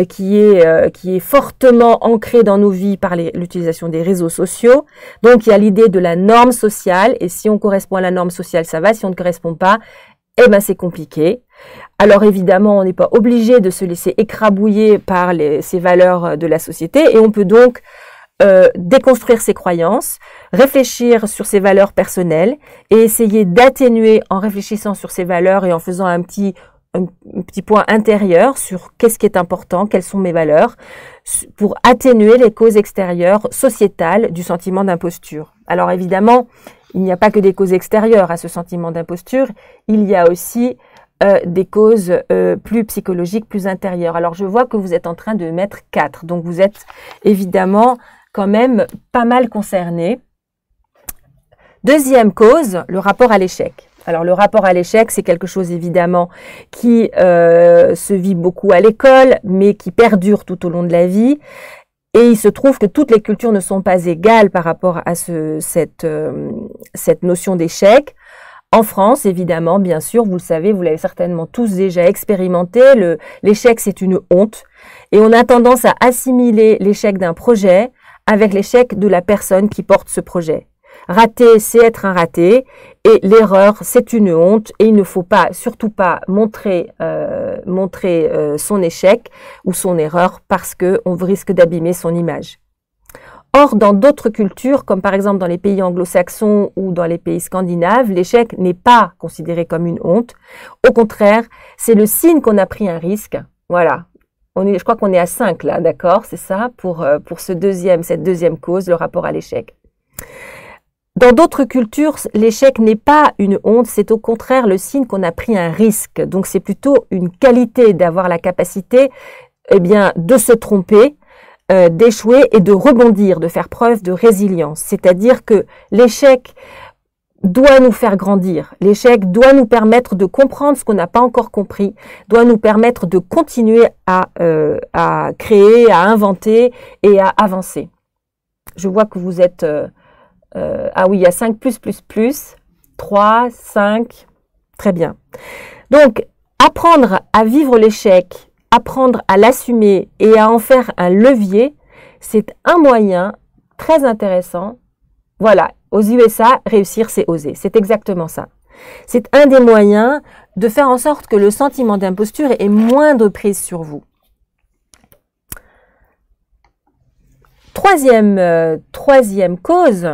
qui est fortement ancré dans nos vies par l'utilisation des réseaux sociaux. Donc, il y a l'idée de la norme sociale, et si on correspond à la norme sociale, ça va. Si on ne correspond pas, eh ben, c'est compliqué. Alors, évidemment, on n'est pas obligé de se laisser écrabouiller par ces valeurs de la société, et on peut donc déconstruire ses croyances, réfléchir sur ses valeurs personnelles et essayer d'atténuer en réfléchissant sur ses valeurs et en faisant un petit point intérieur sur qu'est-ce qui est important, quelles sont mes valeurs, pour atténuer les causes extérieures sociétales du sentiment d'imposture. Alors évidemment, il n'y a pas que des causes extérieures à ce sentiment d'imposture, il y a aussi des causes plus psychologiques, plus intérieures. Alors je vois que vous êtes en train de mettre 4, donc vous êtes évidemment quand même pas mal concerné. Deuxième cause, le rapport à l'échec. Alors le rapport à l'échec, c'est quelque chose évidemment qui se vit beaucoup à l'école, mais qui perdure tout au long de la vie. Et il se trouve que toutes les cultures ne sont pas égales par rapport à cette notion d'échec. En France, évidemment, bien sûr, vous le savez, vous l'avez certainement tous déjà expérimenté, l'échec c'est une honte. Et on a tendance à assimiler l'échec d'un projet avec l'échec de la personne qui porte ce projet. Rater, c'est être un raté, et l'erreur, c'est une honte, et il ne faut pas, surtout pas montrer son échec ou son erreur parce qu'on risque d'abîmer son image. Or, dans d'autres cultures, comme par exemple dans les pays anglo-saxons ou dans les pays scandinaves, l'échec n'est pas considéré comme une honte. Au contraire, c'est le signe qu'on a pris un risque. Voilà. Je crois qu'on est à 5 là, d'accord? C'est ça pour cette deuxième cause, le rapport à l'échec. Dans d'autres cultures, l'échec n'est pas une honte, c'est au contraire le signe qu'on a pris un risque. Donc c'est plutôt une qualité d'avoir la capacité, de se tromper, d'échouer et de rebondir, de faire preuve de résilience. C'est-à-dire que l'échec doit nous faire grandir. L'échec doit nous permettre de comprendre ce qu'on n'a pas encore compris, doit nous permettre de continuer à créer, à inventer et à avancer. Je vois que vous êtes... ah oui, il y a 5 plus, 3, 5, très bien. Donc, apprendre à vivre l'échec, apprendre à l'assumer et à en faire un levier, c'est un moyen très intéressant. Voilà, aux USA, réussir, c'est oser. C'est exactement ça. C'est un des moyens de faire en sorte que le sentiment d'imposture ait moins de prise sur vous. Troisième cause,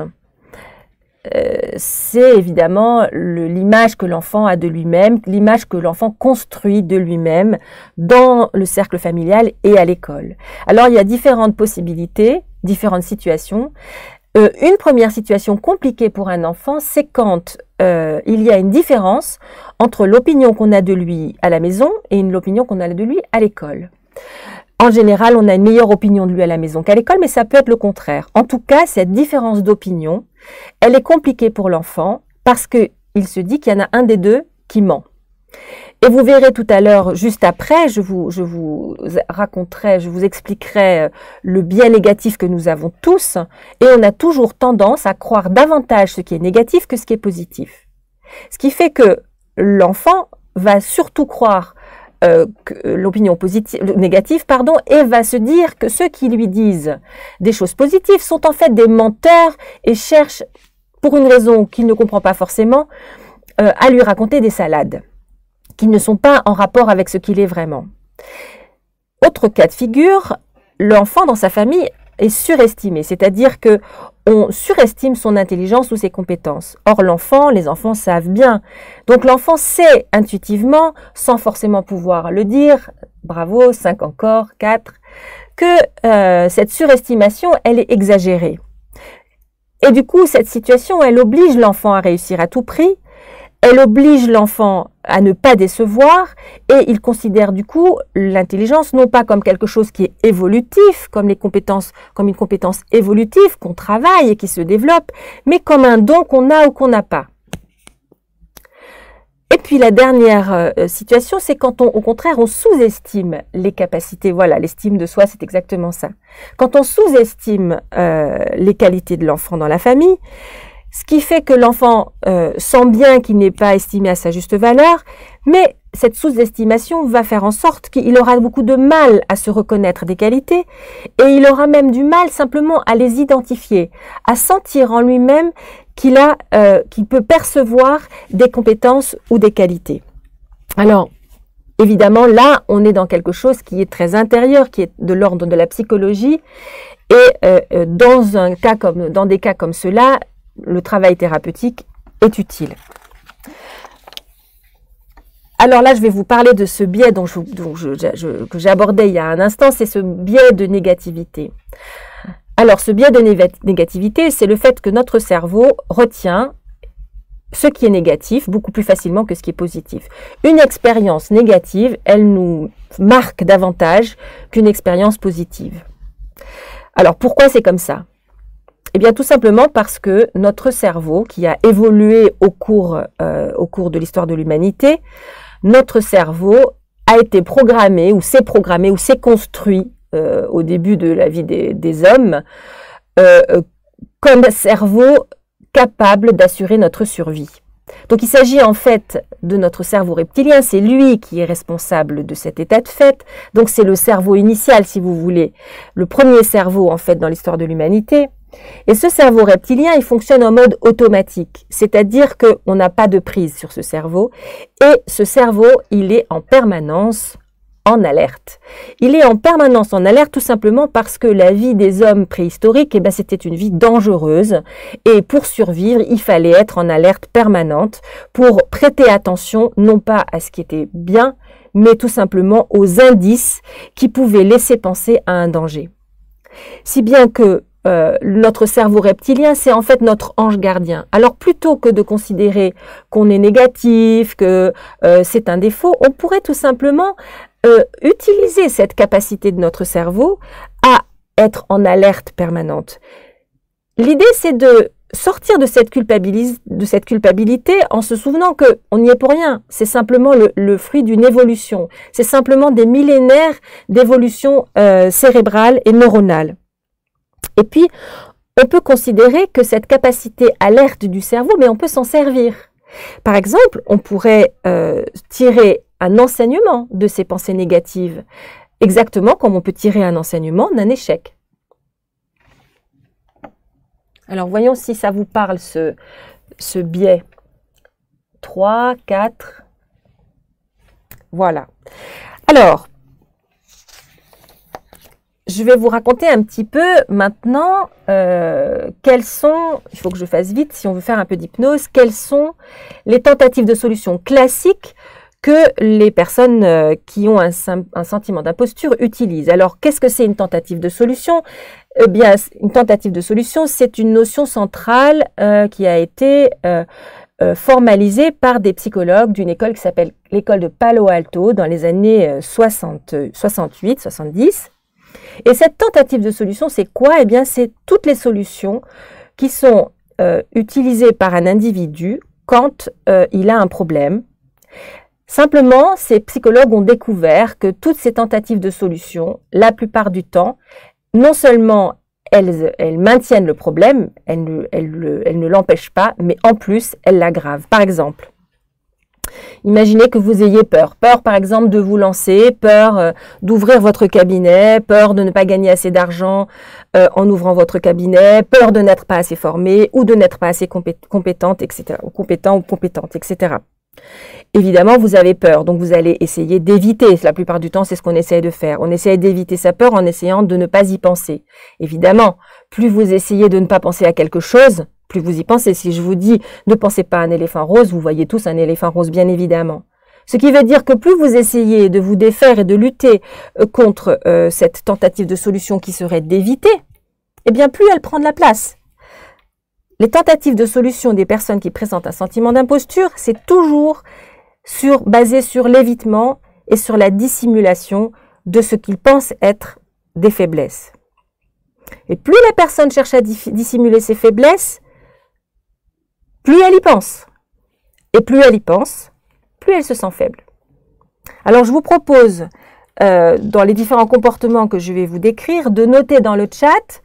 c'est évidemment l'image que l'enfant a de lui-même, l'image que l'enfant construit de lui-même dans le cercle familial et à l'école. Alors, il y a différentes possibilités, différentes situations. Une première situation compliquée pour un enfant, c'est quand il y a une différence entre l'opinion qu'on a de lui à la maison et l'opinion qu'on a de lui à l'école. En général, on a une meilleure opinion de lui à la maison qu'à l'école, mais ça peut être le contraire. En tout cas, cette différence d'opinion, elle est compliquée pour l'enfant parce qu'il se dit qu'il y en a un des deux qui ment. Et vous verrez tout à l'heure, juste après, je vous expliquerai le biais négatif que nous avons tous, et on a toujours tendance à croire davantage ce qui est négatif que ce qui est positif. Ce qui fait que l'enfant va surtout croire l'opinion négative, et va se dire que ceux qui lui disent des choses positives sont en fait des menteurs et cherchent, pour une raison qu'il ne comprend pas forcément, à lui raconter des salades qui ne sont pas en rapport avec ce qu'il est vraiment. Autre cas de figure, l'enfant dans sa famille est surestimé, c'est-à-dire que on surestime son intelligence ou ses compétences. Or, les enfants savent bien. Donc, l'enfant sait intuitivement, sans forcément pouvoir le dire, bravo, 5 encore, 4, que cette surestimation, elle est exagérée. Et du coup, cette situation, elle oblige l'enfant à réussir à tout prix, elle oblige l'enfant à ne pas décevoir et il considère du coup l'intelligence non pas comme quelque chose qui est évolutif, comme une compétence évolutive qu'on travaille et qui se développe, mais comme un don qu'on a ou qu'on n'a pas. Et puis la dernière situation, c'est quand au contraire, on sous-estime les capacités. Voilà, l'estime de soi, c'est exactement ça. Quand on sous-estime les qualités de l'enfant dans la famille, ce qui fait que l'enfant sent bien qu'il n'est pas estimé à sa juste valeur, mais cette sous-estimation va faire en sorte qu'il aura beaucoup de mal à se reconnaître des qualités et il aura même du mal simplement à les identifier, à sentir en lui-même qu'il peut percevoir des compétences ou des qualités. Alors, évidemment, là, on est dans quelque chose qui est très intérieur, qui est de l'ordre de la psychologie et dans des cas comme cela, le travail thérapeutique est utile. Alors là, je vais vous parler de ce biais que j'ai abordé il y a un instant, c'est ce biais de négativité. Alors, ce biais de négativité, c'est le fait que notre cerveau retient ce qui est négatif beaucoup plus facilement que ce qui est positif. Une expérience négative, elle nous marque davantage qu'une expérience positive. Alors, pourquoi c'est comme ça ? Eh bien, tout simplement parce que notre cerveau, qui a évolué au cours de l'histoire de l'humanité, notre cerveau a été programmé, ou s'est construit au début de la vie des hommes, comme cerveau capable d'assurer notre survie. Donc, il s'agit en fait de notre cerveau reptilien, c'est lui qui est responsable de cet état de fait. Donc, c'est le cerveau initial, si vous voulez, le premier cerveau en fait dans l'histoire de l'humanité. Et ce cerveau reptilien, il fonctionne en mode automatique, c'est-à-dire qu'on n'a pas de prise sur ce cerveau, et ce cerveau, il est en permanence en alerte. Il est en permanence en alerte tout simplement parce que la vie des hommes préhistoriques, eh ben, c'était une vie dangereuse et pour survivre, il fallait être en alerte permanente pour prêter attention non pas à ce qui était bien, mais tout simplement aux indices qui pouvaient laisser penser à un danger. Si bien que notre cerveau reptilien, c'est en fait notre ange gardien. Alors plutôt que de considérer qu'on est négatif, que c'est un défaut, on pourrait tout simplement utiliser cette capacité de notre cerveau à être en alerte permanente. L'idée, c'est de sortir de cette culpabilité en se souvenant qu'on n'y est pour rien. C'est simplement le fruit d'une évolution. C'est simplement des millénaires d'évolution cérébrale et neuronale. Et puis, on peut considérer que cette capacité alerte du cerveau, mais on peut s'en servir. Par exemple, on pourrait tirer un enseignement de ces pensées négatives, exactement comme on peut tirer un enseignement d'un échec. Alors, voyons si ça vous parle, ce biais. 3, 4. Voilà. Alors, je vais vous raconter un petit peu maintenant quelles sont, il faut que je fasse vite si on veut faire un peu d'hypnose, quelles sont les tentatives de solution classiques que les personnes qui ont un sentiment d'imposture utilisent. Alors, qu'est-ce que c'est une tentative de solution ? Eh bien, une tentative de solution, c'est une notion centrale qui a été formalisée par des psychologues d'une école qui s'appelle l'école de Palo Alto dans les années 68, 70. Et cette tentative de solution, c'est quoi? Eh bien, c'est toutes les solutions qui sont utilisées par un individu quand il a un problème. Simplement, ces psychologues ont découvert que toutes ces tentatives de solution, la plupart du temps, non seulement elles maintiennent le problème, elles ne l'empêchent pas, mais en plus, elles l'aggravent. Par exemple, imaginez que vous ayez peur. Peur, par exemple, de vous lancer, peur d'ouvrir votre cabinet, peur de ne pas gagner assez d'argent en ouvrant votre cabinet, peur de n'être pas assez formé ou de n'être pas assez compétente, etc., ou compétent ou compétente, etc. Évidemment, vous avez peur, donc vous allez essayer d'éviter. La plupart du temps, c'est ce qu'on essaye de faire. On essaye d'éviter sa peur en essayant de ne pas y penser. Évidemment, plus vous essayez de ne pas penser à quelque chose, plus vous y pensez. Si je vous dis ne pensez pas à un éléphant rose, vous voyez tous un éléphant rose, bien évidemment. Ce qui veut dire que plus vous essayez de vous défaire et de lutter contre cette tentative de solution qui serait d'éviter, eh bien plus elle prend de la place. Les tentatives de solution des personnes qui présentent un sentiment d'imposture, c'est toujours basé sur l'évitement et sur la dissimulation de ce qu'ils pensent être des faiblesses. Et plus la personne cherche à dissimuler ses faiblesses, plus elle y pense. Et plus elle y pense, plus elle se sent faible. Alors je vous propose, dans les différents comportements que je vais vous décrire, de noter dans le chat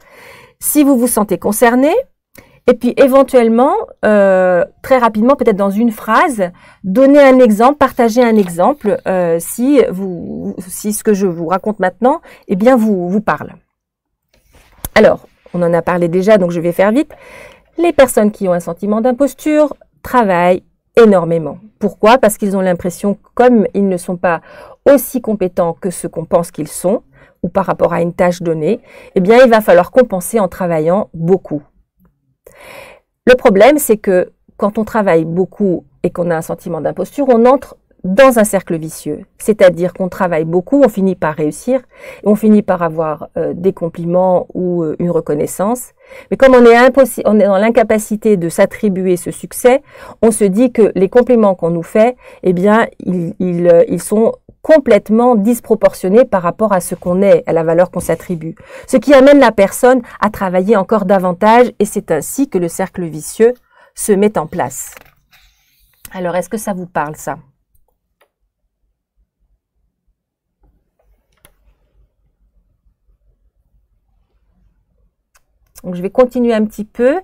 si vous vous sentez concerné. Et puis éventuellement, très rapidement, peut-être dans une phrase, donner un exemple, partager un exemple si ce que je vous raconte maintenant, eh bien vous parle. Alors, on en a parlé déjà, donc je vais faire vite. Les personnes qui ont un sentiment d'imposture travaillent énormément. Pourquoi? Parce qu'ils ont l'impression, comme ils ne sont pas aussi compétents que ce qu'on pense qu'ils sont, ou par rapport à une tâche donnée, eh bien il va falloir compenser en travaillant beaucoup. Le problème, c'est que quand on travaille beaucoup et qu'on a un sentiment d'imposture, on entre dans un cercle vicieux. C'est-à-dire qu'on travaille beaucoup, on finit par réussir, et on finit par avoir des compliments ou une reconnaissance. Mais comme on est dans l'incapacité de s'attribuer ce succès, on se dit que les compliments qu'on nous fait, eh bien, ils sont complètement disproportionnés par rapport à ce qu'on est, à la valeur qu'on s'attribue. Ce qui amène la personne à travailler encore davantage et c'est ainsi que le cercle vicieux se met en place. Alors, est-ce que ça vous parle, ça? Donc, je vais continuer un petit peu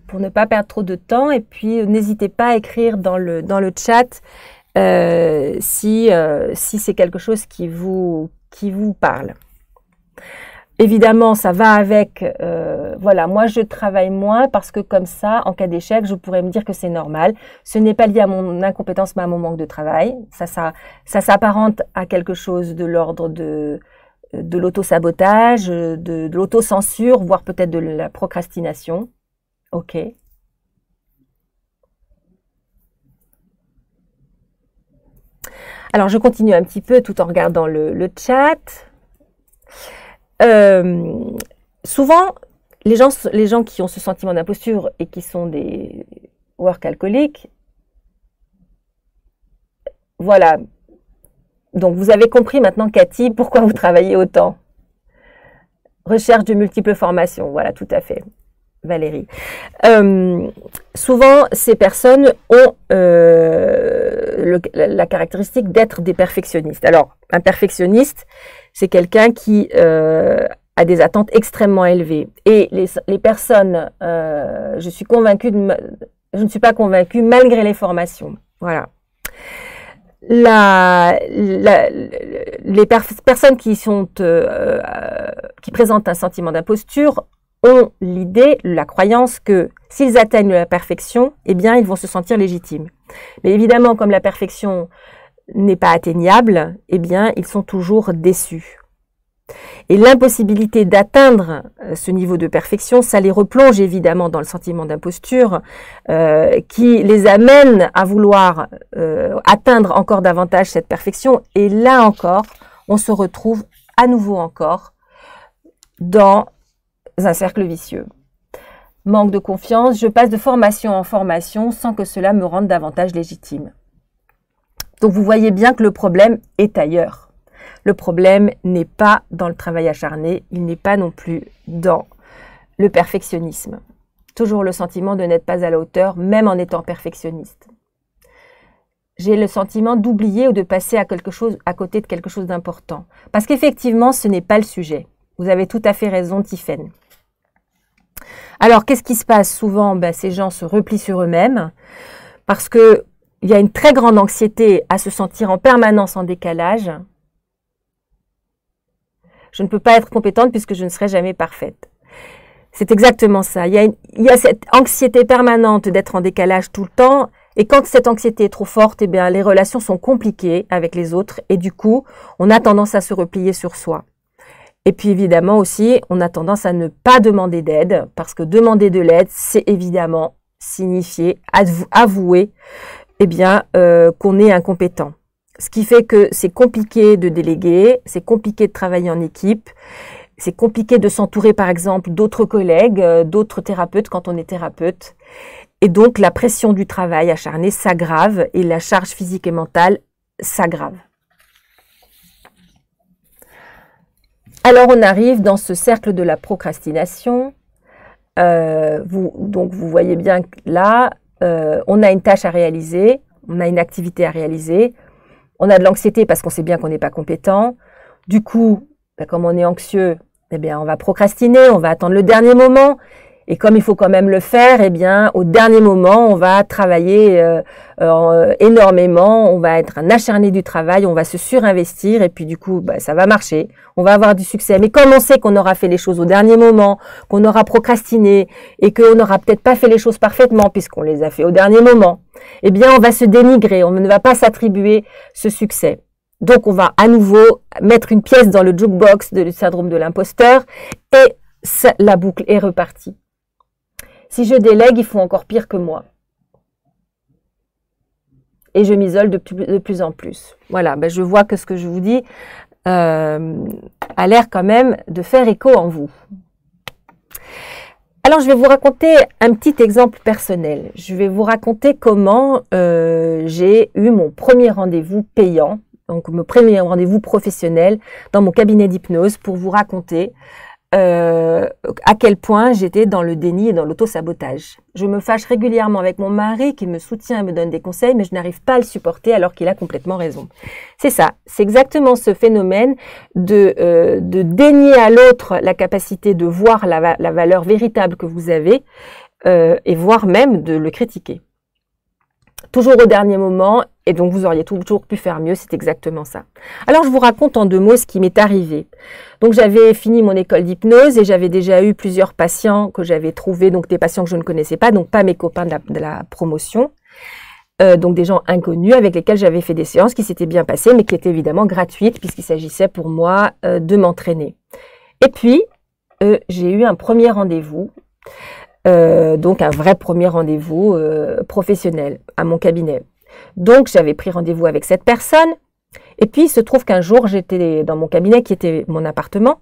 pour ne pas perdre trop de temps et puis n'hésitez pas à écrire dans le chat si c'est quelque chose qui vous parle. évidemment, ça va avec, voilà, moi je travaille moins parce que comme ça, en cas d'échec, je pourrais me dire que c'est normal. Ce n'est pas lié à mon incompétence, mais à mon manque de travail. Ça s'apparente à quelque chose de l'ordre de l'auto-sabotage, de l'auto-censure, voire peut-être de la procrastination. Ok. Alors, je continue un petit peu tout en regardant le chat. Souvent, les gens qui ont ce sentiment d'imposture et qui sont des workaholics, voilà. Donc, vous avez compris maintenant, Cathy, pourquoi vous travaillez autant. Recherche de multiples formations, voilà, tout à fait. Valérie. Souvent, ces personnes ont la caractéristique d'être des perfectionnistes. Alors, un perfectionniste, c'est quelqu'un qui a des attentes extrêmement élevées. Et les personnes, je ne suis pas convaincue malgré les formations. Voilà. Les personnes qui présentent un sentiment d'imposture ont l'idée, la croyance que s'ils atteignent la perfection, eh bien, ils vont se sentir légitimes. Mais évidemment, comme la perfection n'est pas atteignable, eh bien, ils sont toujours déçus. Et l'impossibilité d'atteindre ce niveau de perfection, ça les replonge évidemment dans le sentiment d'imposture qui les amène à vouloir atteindre encore davantage cette perfection. Et là encore, on se retrouve à nouveau encore dans un cercle vicieux. Manque de confiance, je passe de formation en formation sans que cela me rende davantage légitime. Donc vous voyez bien que le problème est ailleurs. Le problème n'est pas dans le travail acharné, il n'est pas non plus dans le perfectionnisme. Toujours le sentiment de n'être pas à la hauteur, même en étant perfectionniste. J'ai le sentiment d'oublier ou de passer à côté de quelque chose d'important. Parce qu'effectivement, ce n'est pas le sujet. Vous avez tout à fait raison, Tiffaine. Alors, qu'est-ce qui se passe? Souvent, ces gens se replient sur eux-mêmes parce qu'il y a une très grande anxiété à se sentir en permanence en décalage. Je ne peux pas être compétente puisque je ne serai jamais parfaite. C'est exactement ça. Il y a cette anxiété permanente d'être en décalage tout le temps. Et quand cette anxiété est trop forte, eh bien, les relations sont compliquées avec les autres. Et du coup, on a tendance à se replier sur soi. Et puis évidemment aussi, on a tendance à ne pas demander d'aide, parce que demander de l'aide, c'est évidemment signifier, avouer, eh bien, qu'on est incompétent. Ce qui fait que c'est compliqué de déléguer, c'est compliqué de travailler en équipe, c'est compliqué de s'entourer par exemple d'autres collègues, d'autres thérapeutes quand on est thérapeute. Et donc la pression du travail acharné s'aggrave et la charge physique et mentale s'aggrave. Alors, on arrive dans ce cercle de la procrastination. Donc, vous voyez bien que là, on a une tâche à réaliser, on a une activité à réaliser, on a de l'anxiété parce qu'on sait bien qu'on n'est pas compétent. Du coup, comme on est anxieux, eh bien, on va procrastiner, on va attendre le dernier moment. Et comme il faut quand même le faire, eh bien, au dernier moment, on va travailler énormément, on va être un acharné du travail, on va se surinvestir et puis du coup, ça va marcher, on va avoir du succès. Mais comme on sait qu'on aura fait les choses au dernier moment, qu'on aura procrastiné et qu'on n'aura peut-être pas fait les choses parfaitement puisqu'on les a fait au dernier moment, eh bien, on va se dénigrer, on ne va pas s'attribuer ce succès. Donc, on va à nouveau mettre une pièce dans le jukebox du syndrome de l'imposteur et la boucle est repartie. Si je délègue, ils font encore pire que moi. Et je m'isole de plus en plus. Voilà, je vois que ce que je vous dis a l'air quand même de faire écho en vous. Alors, je vais vous raconter un petit exemple personnel. Je vais vous raconter comment j'ai eu mon premier rendez-vous payant, donc mon premier rendez-vous professionnel dans mon cabinet d'hypnose pour vous raconter à quel point j'étais dans le déni et dans l'auto-sabotage. Je me fâche régulièrement avec mon mari qui me soutient et me donne des conseils, mais je n'arrive pas à le supporter alors qu'il a complètement raison. C'est ça, c'est exactement ce phénomène de dénier à l'autre la capacité de voir la valeur véritable que vous avez et voire même de le critiquer. toujours au dernier moment, et donc vous auriez toujours pu faire mieux, c'est exactement ça. Alors je vous raconte en 2 mots ce qui m'est arrivé. Donc j'avais fini mon école d'hypnose et j'avais déjà eu plusieurs patients que j'avais trouvés, donc des patients que je ne connaissais pas, donc pas mes copains de la promotion, donc des gens inconnus avec lesquels j'avais fait des séances qui s'étaient bien passées, mais qui étaient évidemment gratuites puisqu'il s'agissait pour moi de m'entraîner. Et puis, j'ai eu un premier rendez-vous, donc un vrai premier rendez-vous professionnel à mon cabinet. Donc j'avais pris rendez-vous avec cette personne et puis il se trouve qu'un jour j'étais dans mon cabinet qui était mon appartement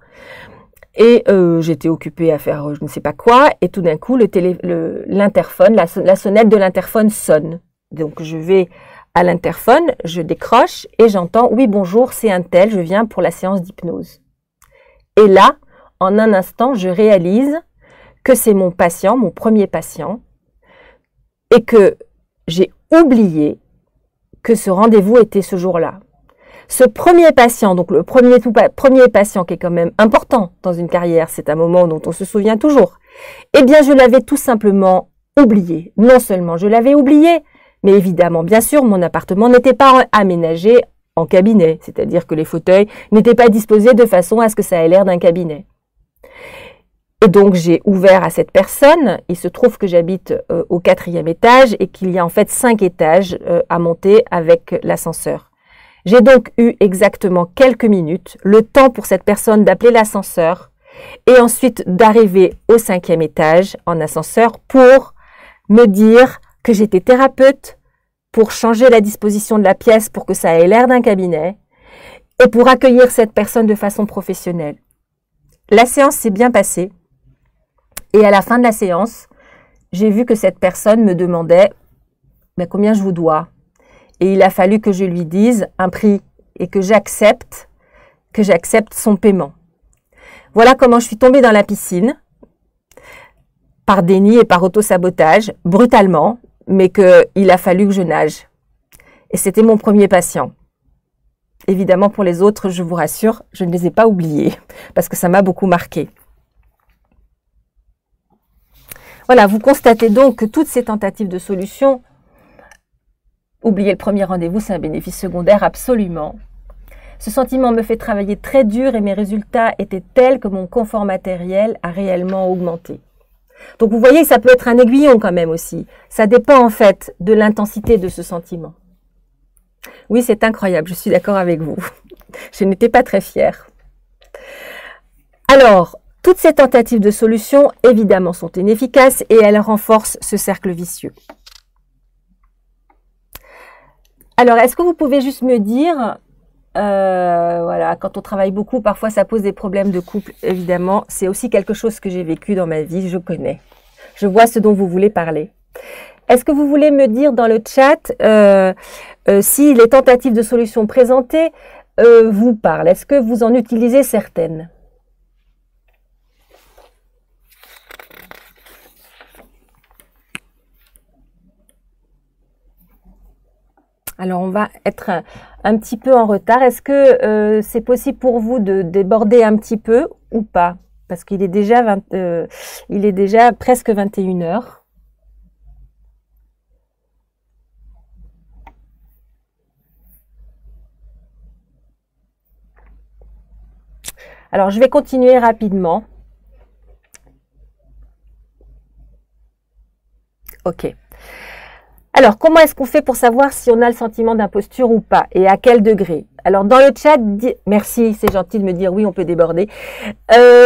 et j'étais occupée à faire je ne sais pas quoi et tout d'un coup l'interphone, la sonnette de l'interphone sonne. Donc je vais à l'interphone, je décroche et j'entends « Oui bonjour, c'est un tel, je viens pour la séance d'hypnose ». Et là, en un instant, je réalise que c'est mon patient, mon premier patient, et que j'ai oublié que ce rendez-vous était ce jour-là. Ce premier patient, donc le premier patient qui est quand même important dans une carrière, c'est un moment dont on se souvient toujours, eh bien je l'avais tout simplement oublié. Non seulement je l'avais oublié, mais évidemment, bien sûr, mon appartement n'était pas aménagé en cabinet, c'est-à-dire que les fauteuils n'étaient pas disposés de façon à ce que ça ait l'air d'un cabinet. Et donc, j'ai ouvert à cette personne. Il se trouve que j'habite au 4e étage et qu'il y a en fait 5 étages à monter avec l'ascenseur. J'ai donc eu exactement quelques minutes, le temps pour cette personne d'appeler l'ascenseur et ensuite d'arriver au 5e étage en ascenseur pour me dire que j'étais thérapeute, pour changer la disposition de la pièce pour que ça ait l'air d'un cabinet et pour accueillir cette personne de façon professionnelle. La séance s'est bien passée. Et à la fin de la séance, j'ai vu que cette personne me demandait combien je vous dois. Et il a fallu que je lui dise un prix et que j'accepte son paiement. Voilà comment je suis tombée dans la piscine, par déni et par auto-sabotage, brutalement, mais qu'il a fallu que je nage. Et c'était mon premier patient. Évidemment, pour les autres, je vous rassure, je ne les ai pas oubliés, parce que ça m'a beaucoup marqué. Voilà, vous constatez donc que toutes ces tentatives de solution, oublier le premier rendez-vous, c'est un bénéfice secondaire absolument. Ce sentiment me fait travailler très dur et mes résultats étaient tels que mon confort matériel a réellement augmenté. Donc vous voyez que ça peut être un aiguillon quand même aussi. Ça dépend en fait de l'intensité de ce sentiment. Oui, c'est incroyable, je suis d'accord avec vous. Je n'étais pas très fière. Alors, toutes ces tentatives de solution, évidemment, sont inefficaces et elles renforcent ce cercle vicieux. Alors, est-ce que vous pouvez juste me dire, voilà, quand on travaille beaucoup, parfois ça pose des problèmes de couple, évidemment. C'est aussi quelque chose que j'ai vécu dans ma vie, je connais. Je vois ce dont vous voulez parler. Est-ce que vous voulez me dire dans le chat si les tentatives de solution présentées vous parlent? Est-ce que vous en utilisez certaines? Alors, on va être un petit peu en retard. Est-ce que c'est possible pour vous de déborder un petit peu ou pas? Parce qu'il est déjà, presque 21 heures. Alors, je vais continuer rapidement. Ok. Alors, comment est-ce qu'on fait pour savoir si on a le sentiment d'imposture ou pas et à quel degré? Alors, dans le chat, merci, c'est gentil de me dire oui, on peut déborder.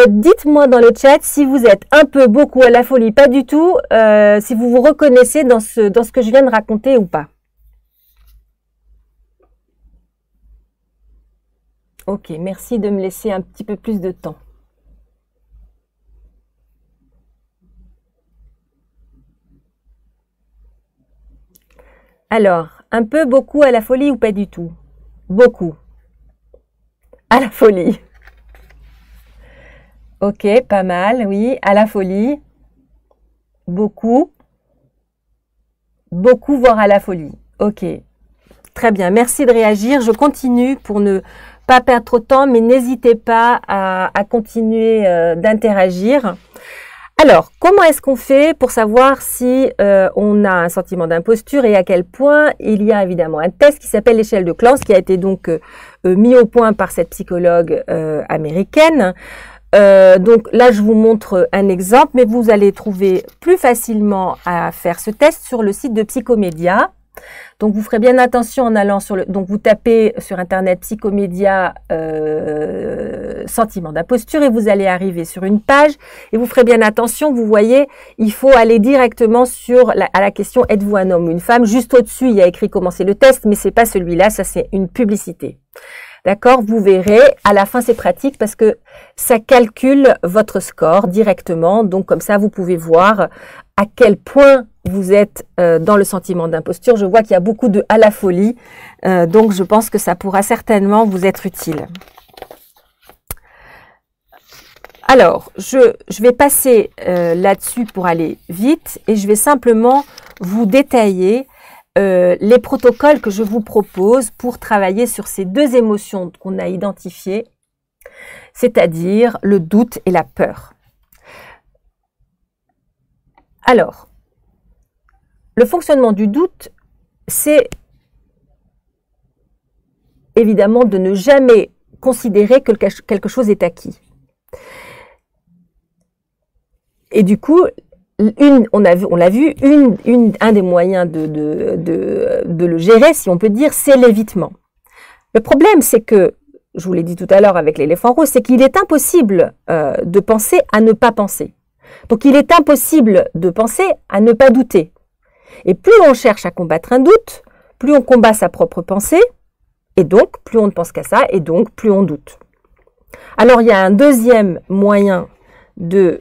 Dites-moi dans le chat si vous êtes un peu, beaucoup, à la folie, pas du tout, si vous vous reconnaissez dans ce que je viens de raconter ou pas. Ok, merci de me laisser un petit peu plus de temps. Alors, un peu, beaucoup, à la folie ou pas du tout? Beaucoup. À la folie. Ok, pas mal, oui. À la folie. Beaucoup. Beaucoup, voire à la folie. Ok. Très bien, merci de réagir. Je continue pour ne pas perdre trop de temps, mais n'hésitez pas à continuer d'interagir. Alors, comment est-ce qu'on fait pour savoir si on a un sentiment d'imposture et à quel point? Il y a évidemment un test qui s'appelle l'échelle de Clance, qui a été donc mis au point par cette psychologue américaine. Donc là, je vous montre un exemple, mais vous allez trouver plus facilement à faire ce test sur le site de Psychomédia. Donc, vous ferez bien attention en allant sur donc vous tapez sur Internet Psychomédia sentiment d'imposture et vous allez arriver sur une page et vous ferez bien attention. Vous voyez, il faut aller directement à la question êtes-vous un homme ou une femme? Juste au-dessus, il y a écrit commencer le test, mais c'est pas celui-là, ça c'est une publicité. D'accord? Vous verrez, à la fin c'est pratique parce que ça calcule votre score directement. Donc comme ça, vous pouvez voir à quel point vous êtes dans le sentiment d'imposture. Je vois qu'il y a beaucoup de à la folie, donc je pense que ça pourra certainement vous être utile. Alors, je vais passer là-dessus pour aller vite et je vais simplement vous détailler les protocoles que je vous propose pour travailler sur ces deux émotions qu'on a identifiées, c'est-à-dire le doute et la peur. Alors, le fonctionnement du doute, c'est évidemment de ne jamais considérer que quelque chose est acquis. Et du coup, on l'a vu, un des moyens de le gérer, si on peut dire, c'est l'évitement. Le problème, c'est que, je vous l'ai dit tout à l'heure avec l'éléphant rose, c'est qu'il est impossible de penser à ne pas penser. Donc, il est impossible de penser à ne pas douter. Et plus on cherche à combattre un doute, plus on combat sa propre pensée, et donc plus on ne pense qu'à ça, et donc plus on doute. Alors, il y a un deuxième moyen de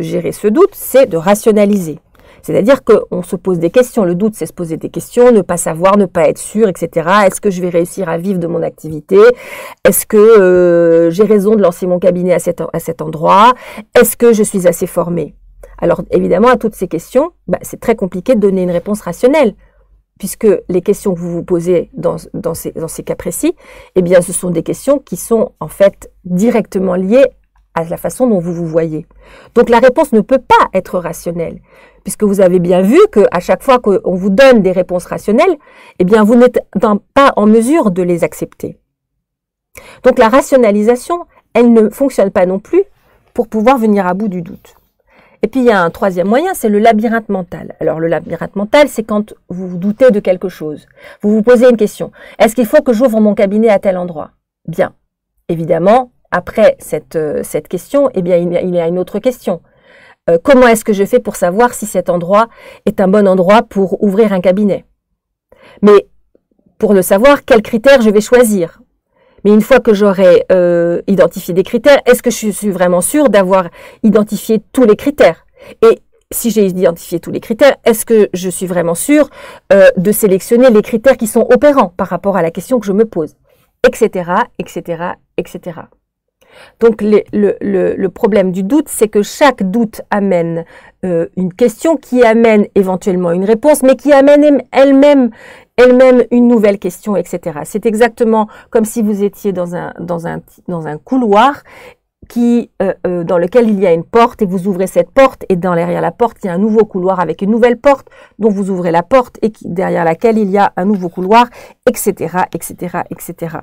gérer ce doute, c'est de rationaliser. C'est-à-dire qu'on se pose des questions. Le doute, c'est se poser des questions, ne pas savoir, ne pas être sûr, etc. Est-ce que je vais réussir à vivre de mon activité? Est-ce que j'ai raison de lancer mon cabinet à cet endroit? Est-ce que je suis assez formée? Alors, évidemment, à toutes ces questions, c'est très compliqué de donner une réponse rationnelle, puisque les questions que vous vous posez dans ces cas précis, eh bien, ce sont des questions qui sont en fait directement liées à la façon dont vous vous voyez. Donc la réponse ne peut pas être rationnelle, puisque vous avez bien vu qu'à chaque fois qu'on vous donne des réponses rationnelles, eh bien vous n'êtes pas en mesure de les accepter. Donc la rationalisation, elle ne fonctionne pas non plus pour pouvoir venir à bout du doute. Et puis il y a un troisième moyen, c'est le labyrinthe mental. Alors le labyrinthe mental, c'est quand vous vous doutez de quelque chose. Vous vous posez une question. Est-ce qu'il faut que j'ouvre mon cabinet à tel endroit? Bien, évidemment, après cette question, eh bien, il y a une autre question. Comment est-ce que je fais pour savoir si cet endroit est un bon endroit pour ouvrir un cabinet? Mais pour le savoir, quels critères je vais choisir? Mais une fois que j'aurai identifié des critères, est-ce que je suis vraiment sûre d'avoir identifié tous les critères? Et si j'ai identifié tous les critères, est-ce que je suis vraiment sûre de sélectionner les critères qui sont opérants par rapport à la question que je me pose? Etc., etc., etc. Donc le problème du doute, c'est que chaque doute amène une question qui amène éventuellement une réponse, mais qui amène elle-même une nouvelle question, etc. C'est exactement comme si vous étiez dans un couloir dans lequel il y a une porte et vous ouvrez cette porte et derrière la porte il y a un nouveau couloir avec une nouvelle porte dont vous ouvrez la porte et derrière laquelle il y a un nouveau couloir, etc., etc., etc.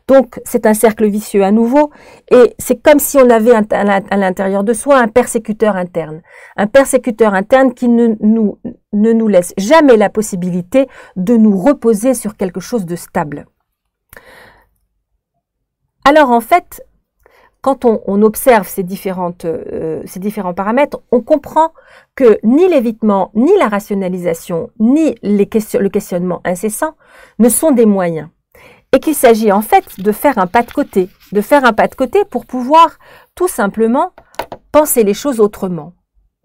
Donc c'est un cercle vicieux à nouveau et c'est comme si on avait à l'intérieur de soi un persécuteur interne qui ne nous laisse jamais la possibilité de nous reposer sur quelque chose de stable. Alors en fait, quand on observe ces différents paramètres, on comprend que ni l'évitement, ni la rationalisation, ni le questionnement incessant ne sont des moyens. Et qu'il s'agit en fait de faire un pas de côté, pour pouvoir tout simplement penser les choses autrement.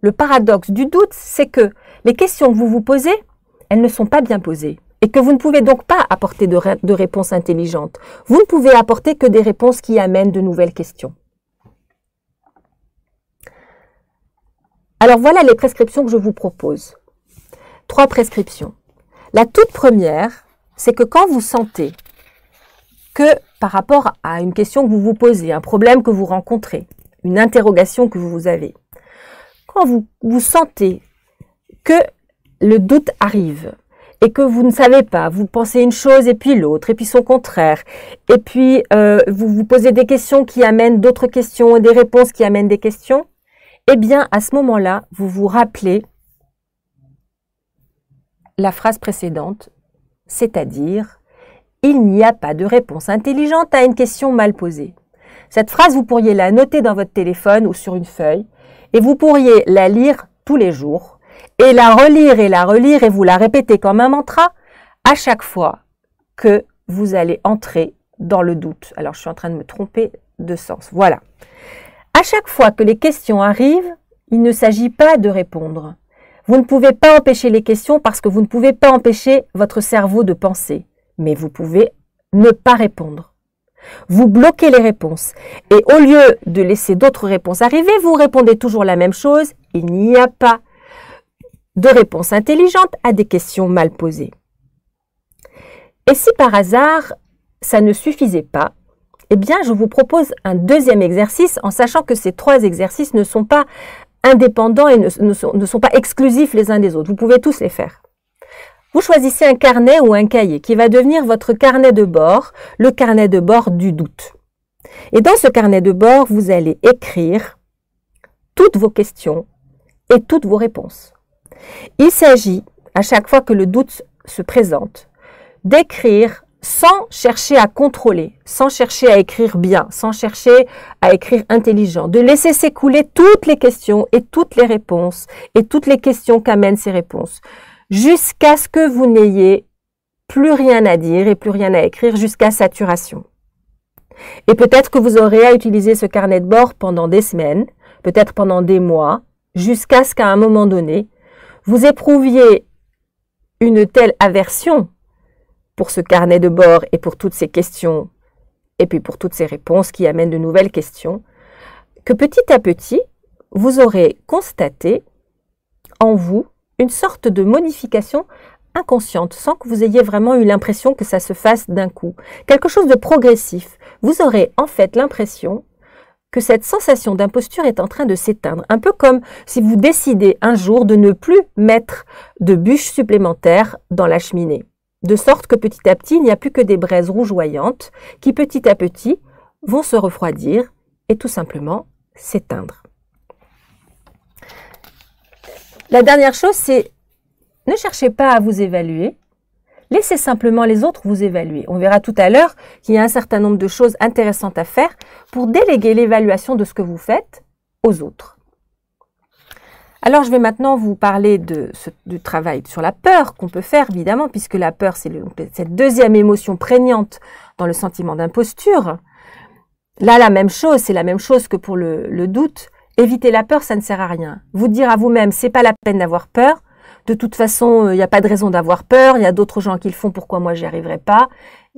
Le paradoxe du doute, c'est que les questions que vous vous posez, elles ne sont pas bien posées. Et que vous ne pouvez donc pas apporter de réponses intelligentes. Vous ne pouvez apporter que des réponses qui amènent de nouvelles questions. Alors voilà les prescriptions que je vous propose. 3 prescriptions. La toute première, c'est que quand vous sentez que par rapport à une question que vous vous posez, un problème que vous rencontrez, une interrogation que vous avez, quand vous sentez que le doute arrive et que vous ne savez pas, vous pensez une chose et puis l'autre, et puis son contraire, et puis vous vous posez des questions qui amènent d'autres questions et des réponses qui amènent des questions, eh bien, à ce moment-là, vous vous rappelez la phrase précédente, c'est-à-dire « Il n'y a pas de réponse intelligente à une question mal posée ». Cette phrase, vous pourriez la noter dans votre téléphone ou sur une feuille, et vous pourriez la lire tous les jours, et la relire, et vous la répéter comme un mantra à chaque fois que vous allez entrer dans le doute. Alors, je suis en train de me tromper de sens. Voilà. À chaque fois que les questions arrivent, il ne s'agit pas de répondre. Vous ne pouvez pas empêcher les questions parce que vous ne pouvez pas empêcher votre cerveau de penser. Mais vous pouvez ne pas répondre. Vous bloquez les réponses. Et au lieu de laisser d'autres réponses arriver, vous répondez toujours la même chose. Il n'y a pas de réponse intelligente à des questions mal posées. Et si par hasard, ça ne suffisait pas, eh bien, je vous propose un deuxième exercice en sachant que ces 3 exercices ne sont pas indépendants et ne sont pas exclusifs les uns des autres. Vous pouvez tous les faire. Vous choisissez un carnet ou un cahier qui va devenir votre carnet de bord, le carnet de bord du doute. Et dans ce carnet de bord, vous allez écrire toutes vos questions et toutes vos réponses. Il s'agit, à chaque fois que le doute se présente, d'écrire sans chercher à contrôler, sans chercher à écrire bien, sans chercher à écrire intelligent, de laisser s'écouler toutes les questions et toutes les réponses et toutes les questions qu'amènent ces réponses, jusqu'à ce que vous n'ayez plus rien à dire et plus rien à écrire, jusqu'à saturation. Et peut-être que vous aurez à utiliser ce carnet de bord pendant des semaines, peut-être pendant des mois, jusqu'à ce qu'à un moment donné, vous éprouviez une telle aversion pour ce carnet de bord et pour toutes ces questions, et puis pour toutes ces réponses qui amènent de nouvelles questions, que petit à petit, vous aurez constaté en vous une sorte de modification inconsciente, sans que vous ayez vraiment eu l'impression que ça se fasse d'un coup. Quelque chose de progressif. Vous aurez en fait l'impression que cette sensation d'imposture est en train de s'éteindre. Un peu comme si vous décidez un jour de ne plus mettre de bûches supplémentaires dans la cheminée. De sorte que petit à petit, il n'y a plus que des braises rougeoyantes qui petit à petit vont se refroidir et tout simplement s'éteindre. La dernière chose, c'est ne cherchez pas à vous évaluer. Laissez simplement les autres vous évaluer. On verra tout à l'heure qu'il y a un certain nombre de choses intéressantes à faire pour déléguer l'évaluation de ce que vous faites aux autres. Alors, je vais maintenant vous parler du travail sur la peur qu'on peut faire, évidemment, puisque la peur, c'est cette deuxième émotion prégnante dans le sentiment d'imposture. Là, la même chose, c'est la même chose que pour le doute. Éviter la peur, ça ne sert à rien. Vous dire à vous-même, c'est pas la peine d'avoir peur. De toute façon, il n'y a pas de raison d'avoir peur. Il y a d'autres gens qui le font, pourquoi moi j'y arriverai pas?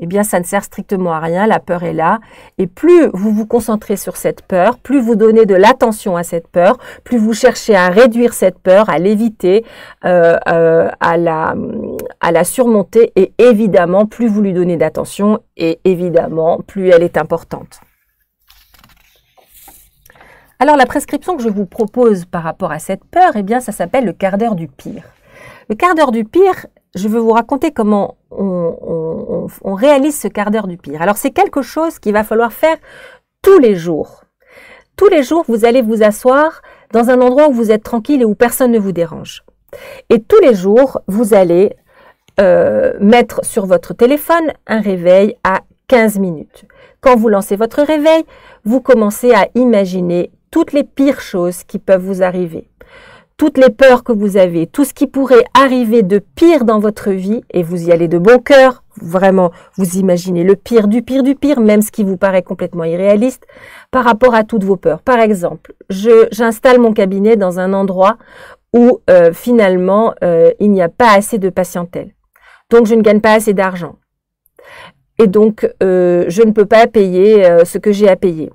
Eh bien, ça ne sert strictement à rien. La peur est là. Et plus vous vous concentrez sur cette peur, plus vous donnez de l'attention à cette peur, plus vous cherchez à réduire cette peur, à l'éviter, à la surmonter. Et évidemment, plus vous lui donnez d'attention, et évidemment, plus elle est importante. Alors, la prescription que je vous propose par rapport à cette peur, eh bien, ça s'appelle le quart d'heure du pire. Le quart d'heure du pire, je veux vous raconter comment on réalise ce quart d'heure du pire. Alors, c'est quelque chose qu'il va falloir faire tous les jours. Tous les jours, vous allez vous asseoir dans un endroit où vous êtes tranquille et où personne ne vous dérange. Et tous les jours, vous allez mettre sur votre téléphone un réveil à 15 minutes. Quand vous lancez votre réveil, vous commencez à imaginer toutes les pires choses qui peuvent vous arriver, toutes les peurs que vous avez, tout ce qui pourrait arriver de pire dans votre vie, et vous y allez de bon cœur, vraiment, vous imaginez le pire du pire du pire, même ce qui vous paraît complètement irréaliste, par rapport à toutes vos peurs. Par exemple, j'installe mon cabinet dans un endroit où finalement il n'y a pas assez de patientèle, donc je ne gagne pas assez d'argent. Et donc, je ne peux pas payer ce que j'ai à payer.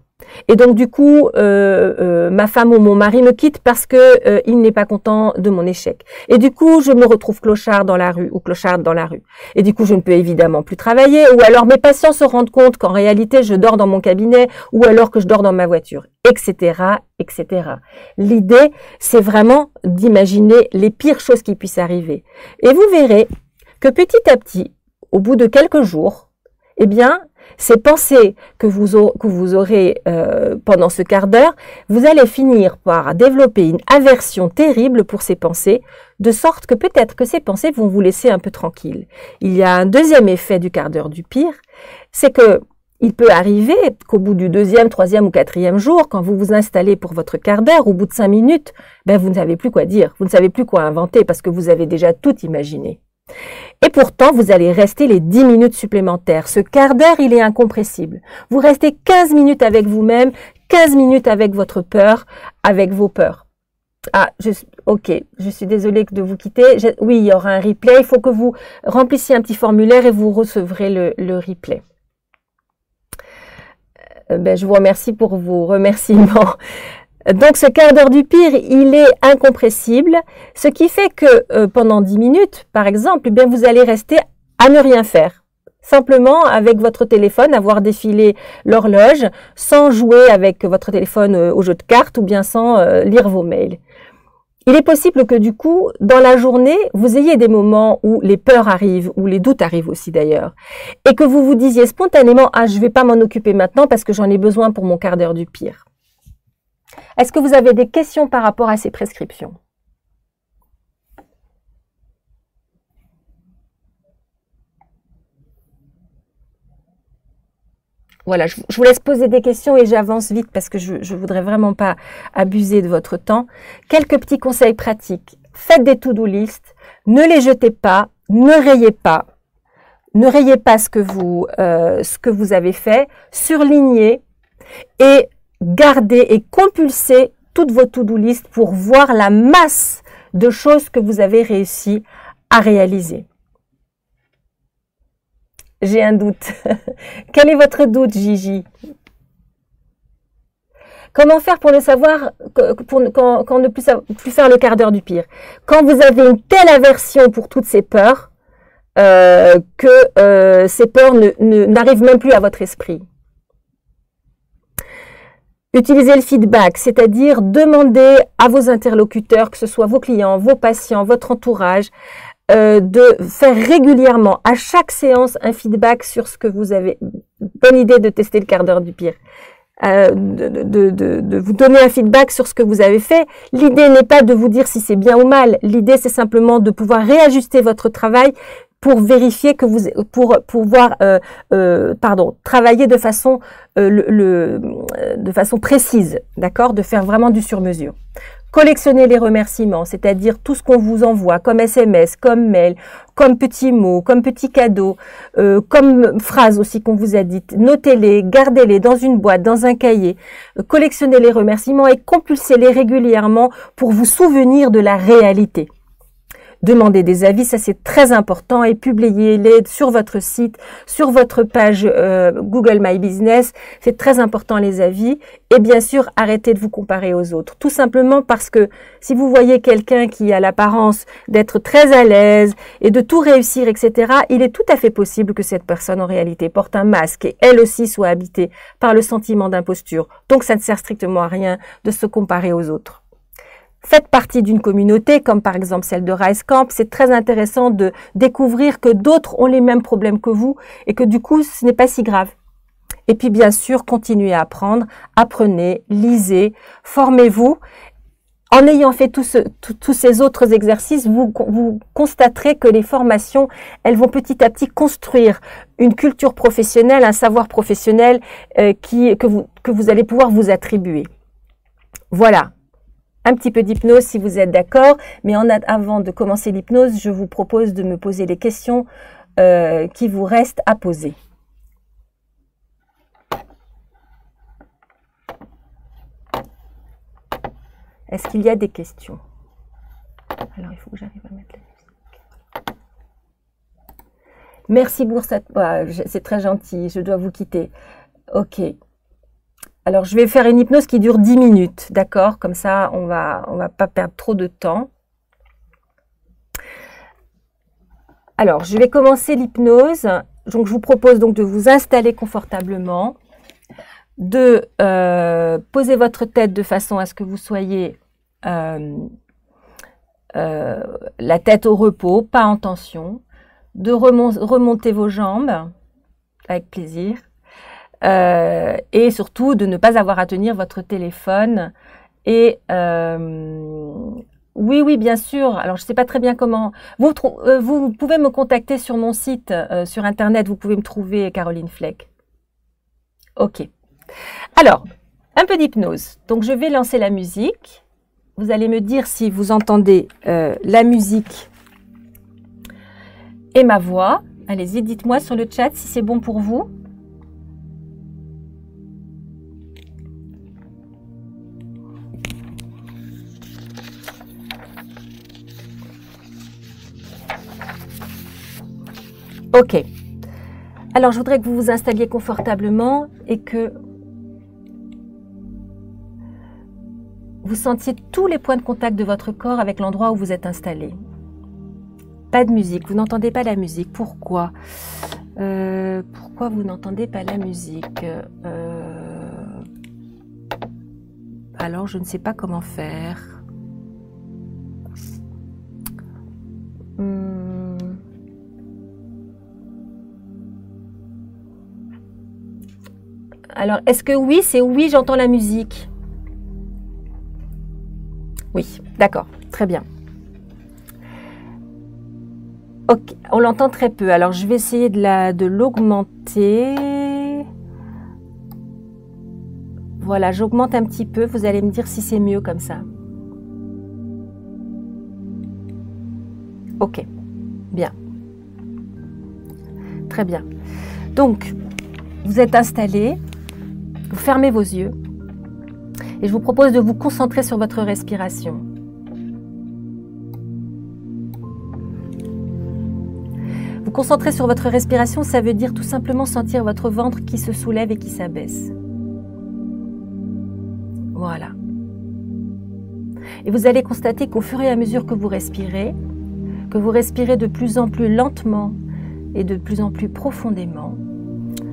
Et donc du coup, ma femme ou mon mari me quitte parce que il n'est pas content de mon échec. Et du coup, je me retrouve clochard dans la rue ou clocharde dans la rue. Et du coup, je ne peux évidemment plus travailler. Ou alors mes patients se rendent compte qu'en réalité, je dors dans mon cabinet ou alors que je dors dans ma voiture, etc., etc. L'idée, c'est vraiment d'imaginer les pires choses qui puissent arriver. Et vous verrez que petit à petit, au bout de quelques jours, eh bien, ces pensées que vous aurez pendant ce quart d'heure, vous allez finir par développer une aversion terrible pour ces pensées, de sorte que peut-être que ces pensées vont vous laisser un peu tranquille. Il y a un deuxième effet du quart d'heure du pire, c'est que il peut arriver qu'au bout du deuxième, troisième ou quatrième jour, quand vous vous installez pour votre quart d'heure, au bout de 5 minutes, ben vous ne savez plus quoi dire, vous ne savez plus quoi inventer parce que vous avez déjà tout imaginé. Et pourtant, vous allez rester les 10 minutes supplémentaires. Ce quart d'heure, il est incompressible. Vous restez 15 minutes avec vous-même, 15 minutes avec votre peur, avec vos peurs. Ah, ok, je suis désolée de vous quitter. Oui, il y aura un replay. Il faut que vous remplissiez un petit formulaire et vous recevrez le replay. Je vous remercie pour vos remerciements. Donc ce quart d'heure du pire, il est incompressible, ce qui fait que pendant 10 minutes, par exemple, eh bien, vous allez rester à ne rien faire. Simplement avec votre téléphone, avoir défilé l'horloge, sans jouer avec votre téléphone au jeu de cartes ou bien sans lire vos mails. Il est possible que du coup, dans la journée, vous ayez des moments où les peurs arrivent, où les doutes arrivent aussi d'ailleurs, et que vous vous disiez spontanément « Ah, je ne vais pas m'en occuper maintenant parce que j'en ai besoin pour mon quart d'heure du pire ». Est-ce que vous avez des questions par rapport à ces prescriptions? Voilà, je vous laisse poser des questions et j'avance vite parce que je ne voudrais vraiment pas abuser de votre temps. Quelques petits conseils pratiques. Faites des to-do list, ne les jetez pas, ne rayez pas. Ne rayez pas ce que vous avez fait, surlignez et gardez et compulsez toutes vos to-do list pour voir la masse de choses que vous avez réussi à réaliser. J'ai un doute. Quel est votre doute, Gigi? Comment faire pour ne savoir, quand ne plus faire le quart d'heure du pire? Quand vous avez une telle aversion pour toutes ces peurs, que ces peurs n'arrivent même plus à votre esprit. Utilisez le feedback, c'est-à-dire demander à vos interlocuteurs, que ce soit vos clients, vos patients, votre entourage, de faire régulièrement, à chaque séance, un feedback sur ce que vous avez. Bonne idée de tester le quart d'heure du pire. De vous donner un feedback sur ce que vous avez fait. L'idée n'est pas de vous dire si c'est bien ou mal. L'idée, c'est simplement de pouvoir réajuster votre travail pour vérifier que pour pouvoir travailler de façon précise, d'accord, de faire vraiment du sur-mesure. Collectionnez les remerciements, c'est-à-dire tout ce qu'on vous envoie comme SMS, comme mail, comme petits mots, comme petits cadeaux, comme phrases aussi qu'on vous a dites. Notez-les, gardez-les dans une boîte, dans un cahier. Collectionnez les remerciements et compulsez-les régulièrement pour vous souvenir de la réalité. Demandez des avis, ça c'est très important, et publiez-les sur votre site, sur votre page Google My Business. C'est très important les avis. Et bien sûr, arrêtez de vous comparer aux autres. Tout simplement parce que si vous voyez quelqu'un qui a l'apparence d'être très à l'aise et de tout réussir, etc., il est tout à fait possible que cette personne en réalité porte un masque et elle aussi soit habitée par le sentiment d'imposture. Donc ça ne sert strictement à rien de se comparer aux autres. Faites partie d'une communauté, comme par exemple celle de Rise Camp. C'est très intéressant de découvrir que d'autres ont les mêmes problèmes que vous et que du coup, ce n'est pas si grave. Et puis, bien sûr, continuez à apprendre, apprenez, lisez, formez-vous. En ayant fait tous ces autres exercices, vous constaterez que les formations, elles vont petit à petit construire une culture professionnelle, un savoir professionnel que vous allez pouvoir vous attribuer. Voilà. Un petit peu d'hypnose si vous êtes d'accord, mais avant de commencer l'hypnose, je vous propose de me poser les questions qui vous restent à poser. Est-ce qu'il y a des questions? Alors, il faut que j'arrive à mettre la musique. Merci pour cette... c'est très gentil, je dois vous quitter. Ok. Alors, je vais faire une hypnose qui dure 10 minutes, d'accord? Comme ça, on va pas perdre trop de temps. Alors, je vais commencer l'hypnose. Donc, je vous propose donc de vous installer confortablement, de poser votre tête de façon à ce que vous soyez la tête au repos, pas en tension, de remonter vos jambes avec plaisir et surtout de ne pas avoir à tenir votre téléphone et oui, bien sûr. Alors, je ne sais pas très bien comment. Vous pouvez me contacter sur mon site, sur Internet. Vous pouvez me trouver Caroline Fleck. OK. Alors, un peu d'hypnose. Donc, je vais lancer la musique. Vous allez me dire si vous entendez la musique et ma voix. Allez-y, dites-moi sur le chat si c'est bon pour vous. Ok. Alors, je voudrais que vous vous installiez confortablement et que vous sentiez tous les points de contact de votre corps avec l'endroit où vous êtes installé. Pas de musique, vous n'entendez pas la musique. Pourquoi? Pourquoi vous n'entendez pas la musique? Alors, je ne sais pas comment faire. Alors, est-ce que oui, c'est oui, j'entends la musique? Oui, d'accord, très bien. Ok, on l'entend très peu. Alors, je vais essayer de l'augmenter. Voilà, j'augmente un petit peu. Vous allez me dire si c'est mieux comme ça. Ok, bien. Très bien. Donc, vous êtes installé. Vous fermez vos yeux et je vous propose de vous concentrer sur votre respiration. Vous concentrer sur votre respiration, ça veut dire tout simplement sentir votre ventre qui se soulève et qui s'abaisse. Voilà. Et vous allez constater qu'au fur et à mesure que vous respirez de plus en plus lentement et de plus en plus profondément,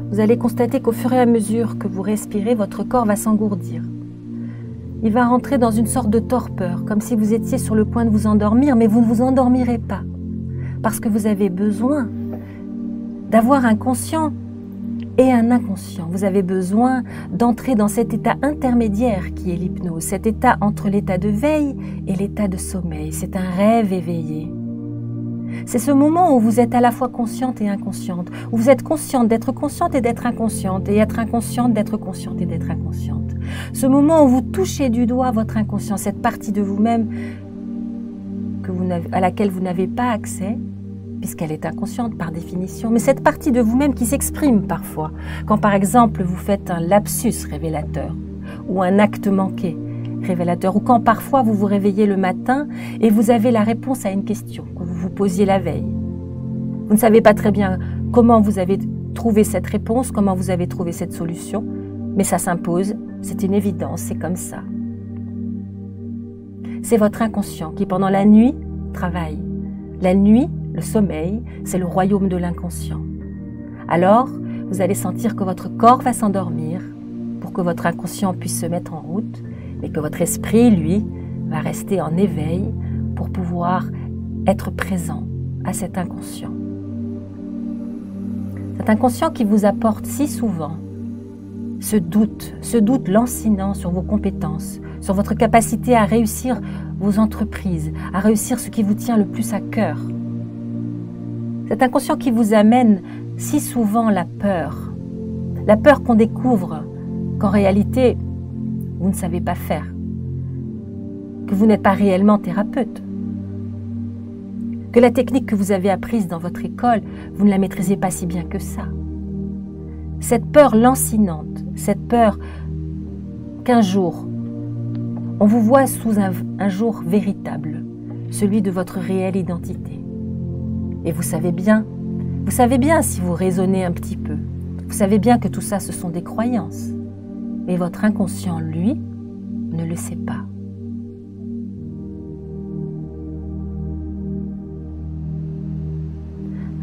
vous allez constater qu'au fur et à mesure que vous respirez, votre corps va s'engourdir. Il va rentrer dans une sorte de torpeur, comme si vous étiez sur le point de vous endormir, mais vous ne vous endormirez pas. Parce que vous avez besoin d'avoir un conscient et un inconscient. Vous avez besoin d'entrer dans cet état intermédiaire qui est l'hypnose, cet état entre l'état de veille et l'état de sommeil. C'est un rêve éveillé. C'est ce moment où vous êtes à la fois consciente et inconsciente, où vous êtes consciente d'être consciente et d'être inconsciente, et être inconsciente d'être consciente et d'être inconsciente. Ce moment où vous touchez du doigt votre inconscient, cette partie de vous-même à laquelle vous n'avez pas accès, puisqu'elle est inconsciente par définition, mais cette partie de vous-même qui s'exprime parfois, quand par exemple vous faites un lapsus révélateur, ou un acte manqué révélateur, ou quand parfois vous vous réveillez le matin et vous avez la réponse à une question que vous vous posiez la veille. Vous ne savez pas très bien comment vous avez trouvé cette réponse, comment vous avez trouvé cette solution, mais ça s'impose, c'est une évidence, c'est comme ça. C'est votre inconscient qui pendant la nuit travaille. La nuit, le sommeil, c'est le royaume de l'inconscient. Alors, vous allez sentir que votre corps va s'endormir pour que votre inconscient puisse se mettre en route, mais que votre esprit, lui, va rester en éveil pour pouvoir être présent à cet inconscient. Cet inconscient qui vous apporte si souvent ce doute lancinant sur vos compétences, sur votre capacité à réussir vos entreprises, à réussir ce qui vous tient le plus à cœur. Cet inconscient qui vous amène si souvent la peur qu'on découvre qu'en réalité, vous ne savez pas faire, que vous n'êtes pas réellement thérapeute, que la technique que vous avez apprise dans votre école, vous ne la maîtrisez pas si bien que ça. Cette peur lancinante, cette peur qu'un jour, on vous voit sous un jour véritable, celui de votre réelle identité. Et vous savez bien si vous raisonnez un petit peu, vous savez bien que tout ça, ce sont des croyances. Mais votre inconscient, lui, ne le sait pas.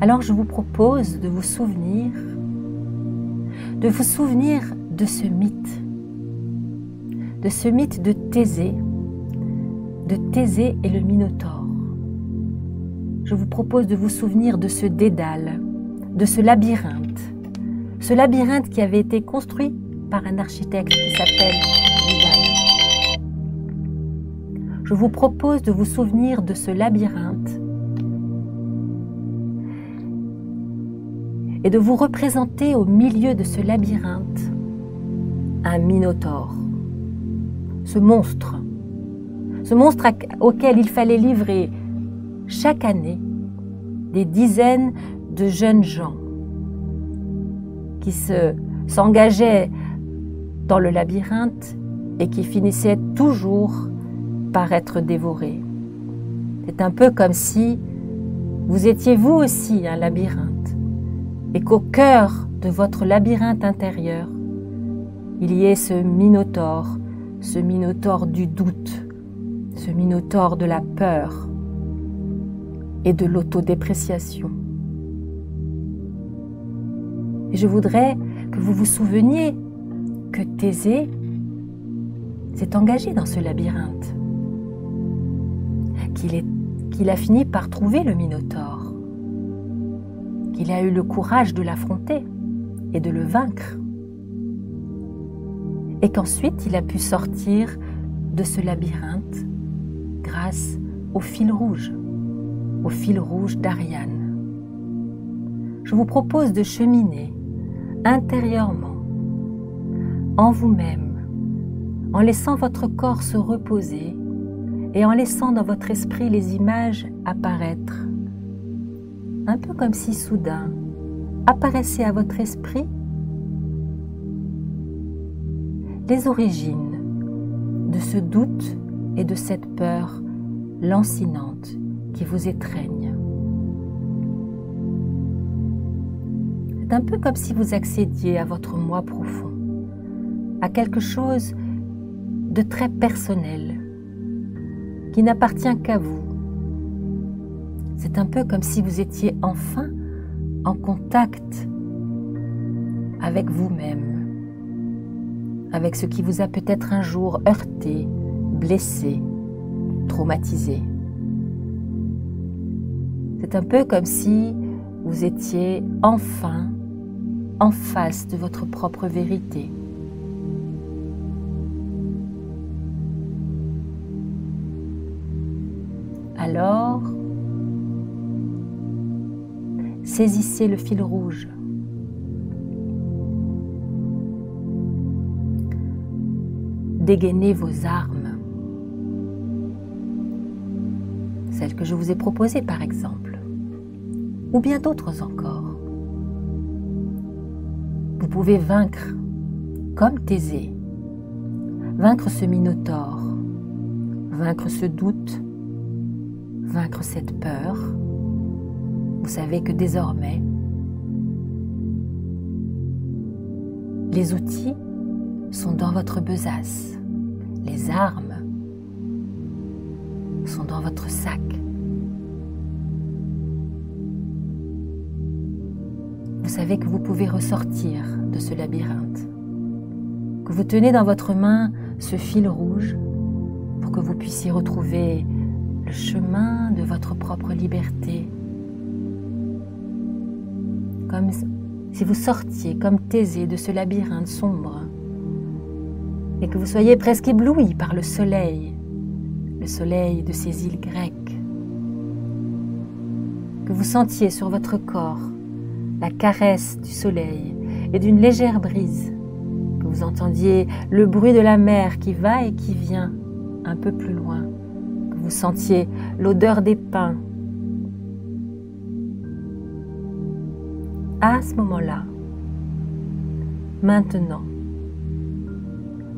Alors je vous propose de vous souvenir de ce mythe de Thésée et le Minotaure. Je vous propose de vous souvenir de ce dédale, de ce labyrinthe qui avait été construit par un architecte qui s'appelle Dédale. Je vous propose de vous souvenir de ce labyrinthe et de vous représenter au milieu de ce labyrinthe un Minotaure, ce monstre auquel il fallait livrer chaque année des dizaines de jeunes gens qui s'engageaient dans le labyrinthe et qui finissaient toujours par être dévorés. C'est un peu comme si vous étiez vous aussi un labyrinthe et qu'au cœur de votre labyrinthe intérieur, il y ait ce Minotaure du doute, ce Minotaure de la peur et de l'autodépréciation. Et je voudrais que vous vous souveniez que Thésée s'est engagé dans ce labyrinthe, qu'il a fini par trouver le Minotaure, qu'il a eu le courage de l'affronter et de le vaincre, et qu'ensuite il a pu sortir de ce labyrinthe grâce au fil rouge d'Ariane. Je vous propose de cheminer intérieurement, en vous-même, en laissant votre corps se reposer et en laissant dans votre esprit les images apparaître, un peu comme si soudain apparaissait à votre esprit les origines de ce doute et de cette peur lancinante qui vous étreigne. C'est un peu comme si vous accédiez à votre moi profond, à quelque chose de très personnel, qui n'appartient qu'à vous. C'est un peu comme si vous étiez enfin en contact avec vous-même, avec ce qui vous a peut-être un jour heurté, blessé, traumatisé. C'est un peu comme si vous étiez enfin en face de votre propre vérité. Alors, saisissez le fil rouge. Dégainez vos armes, celles que je vous ai proposées par exemple, ou bien d'autres encore. Vous pouvez vaincre, comme Thésée, vaincre ce Minotaure, vaincre ce doute, vaincre cette peur. Vous savez que désormais, les outils sont dans votre besace, les armes sont dans votre sac. Vous savez que vous pouvez ressortir de ce labyrinthe, que vous tenez dans votre main ce fil rouge pour que vous puissiez retrouver le chemin de votre propre liberté. Comme si vous sortiez comme Thésée de ce labyrinthe sombre et que vous soyez presque ébloui par le soleil de ces îles grecques. Que vous sentiez sur votre corps la caresse du soleil et d'une légère brise, que vous entendiez le bruit de la mer qui va et qui vient un peu plus loin, que vous sentiez l'odeur des pins. À ce moment-là, maintenant,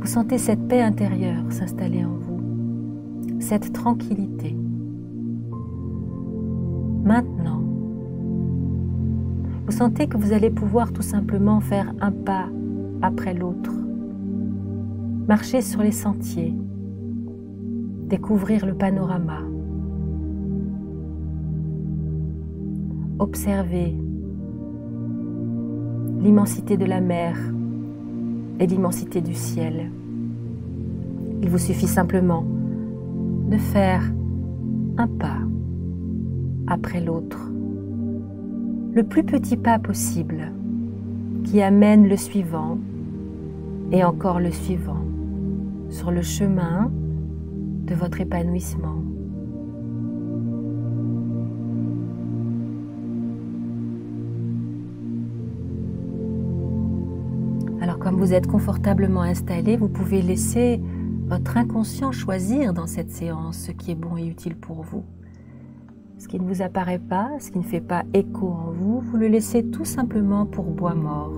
vous sentez cette paix intérieure s'installer en vous, cette tranquillité. Maintenant, vous sentez que vous allez pouvoir tout simplement faire un pas après l'autre, marcher sur les sentiers, découvrir le panorama, observer l'immensité de la mer et l'immensité du ciel. Il vous suffit simplement de faire un pas après l'autre, le plus petit pas possible qui amène le suivant et encore le suivant sur le chemin de votre épanouissement. Alors, comme vous êtes confortablement installé, vous pouvez laisser votre inconscient choisir dans cette séance ce qui est bon et utile pour vous. Ce qui ne vous apparaît pas, ce qui ne fait pas écho en vous, vous le laissez tout simplement pour bois mort.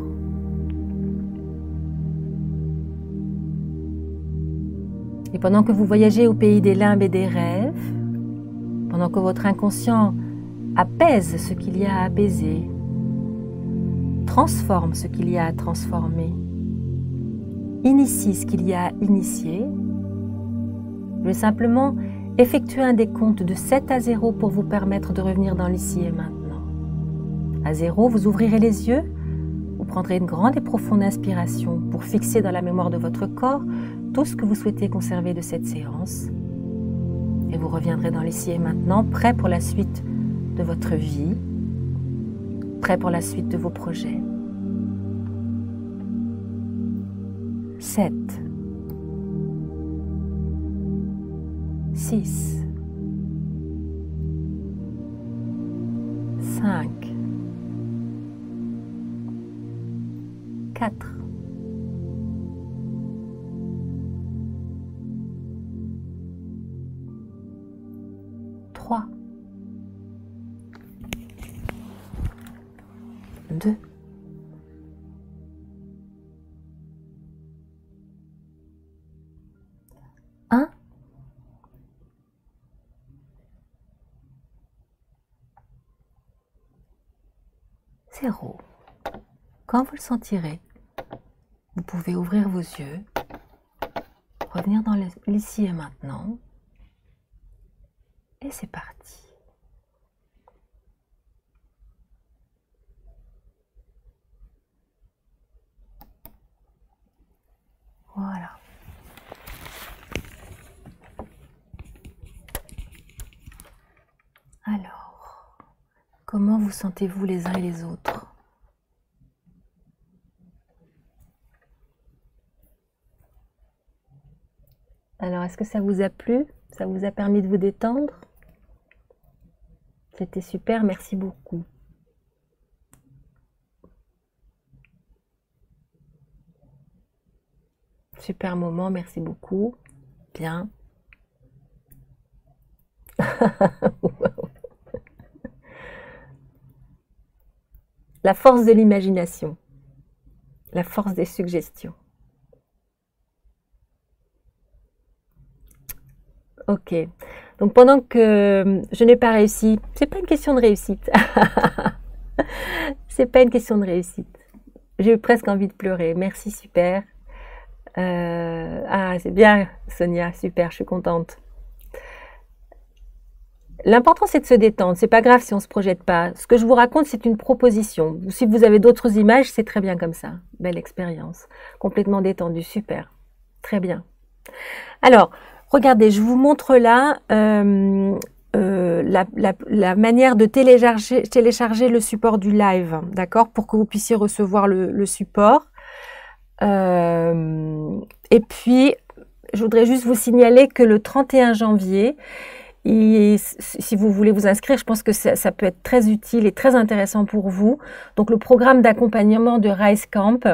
Et pendant que vous voyagez au pays des limbes et des rêves, pendant que votre inconscient apaise ce qu'il y a à apaiser, transforme ce qu'il y a à transformer, initie ce qu'il y a à initier, je vais simplement effectuer un décompte de 7 à 0 pour vous permettre de revenir dans l'ici et maintenant. À 0, vous ouvrirez les yeux, vous prendrez une grande et profonde inspiration pour fixer dans la mémoire de votre corps tout ce que vous souhaitez conserver de cette séance. Et vous reviendrez dans l'ici et maintenant, prêt pour la suite de votre vie, prêt pour la suite de vos projets. 7, 6, 5, 4, 3, 2, 1. Zéro. Quand vous le sentirez, vous pouvez ouvrir vos yeux, revenir dans l'ici et maintenant, et c'est parti. Voilà. Alors, comment vous sentez-vous les uns et les autres ? Alors, est-ce que ça vous a plu? Ça vous a permis de vous détendre? C'était super, merci beaucoup. Super moment, merci beaucoup. Bien. La force de l'imagination, la force des suggestions. Ok, donc pendant que je n'ai pas réussi, c'est pas une question de réussite. C'est pas une question de réussite. J'ai eu presque envie de pleurer. Merci, super. Ah, c'est bien, Sonia, super, je suis contente. L'important, c'est de se détendre. C'est pas grave si on se projette pas. Ce que je vous raconte, c'est une proposition. Si vous avez d'autres images, c'est très bien comme ça. Belle expérience. Complètement détendue, super. Très bien. Alors, regardez, je vous montre là la manière de télécharger le support du live, d'accord, pour que vous puissiez recevoir le support. Et puis, je voudrais juste vous signaler que le 31 janvier, si vous voulez vous inscrire, je pense que ça peut être très utile et très intéressant pour vous. Donc, le programme d'accompagnement de Rise Camp.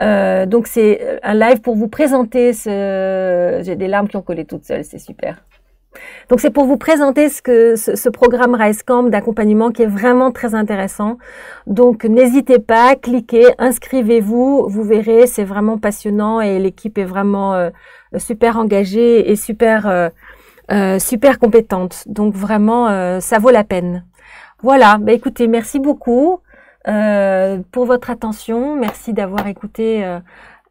Donc, c'est un live pour vous présenter j'ai des larmes qui ont collé toutes seules, c'est super. Donc, c'est pour vous présenter ce programme Rise Camp d'accompagnement qui est vraiment très intéressant. Donc, n'hésitez pas, cliquez, inscrivez-vous, vous verrez, c'est vraiment passionnant et l'équipe est vraiment super engagée et super compétente. Donc, vraiment, ça vaut la peine. Voilà, bah, écoutez, merci beaucoup pour votre attention. Merci d'avoir écouté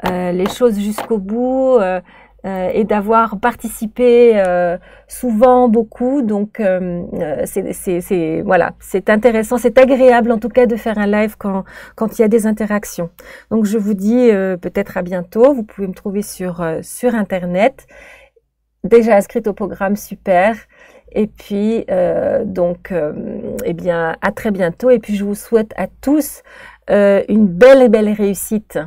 les choses jusqu'au bout et d'avoir participé souvent beaucoup. Donc voilà, c'est intéressant, c'est agréable en tout cas de faire un live quand il y a des interactions. Donc je vous dis peut-être à bientôt. Vous pouvez me trouver sur Internet. Déjà inscrite au programme, super. Et puis eh bien à très bientôt. Et puis je vous souhaite à tous une belle réussite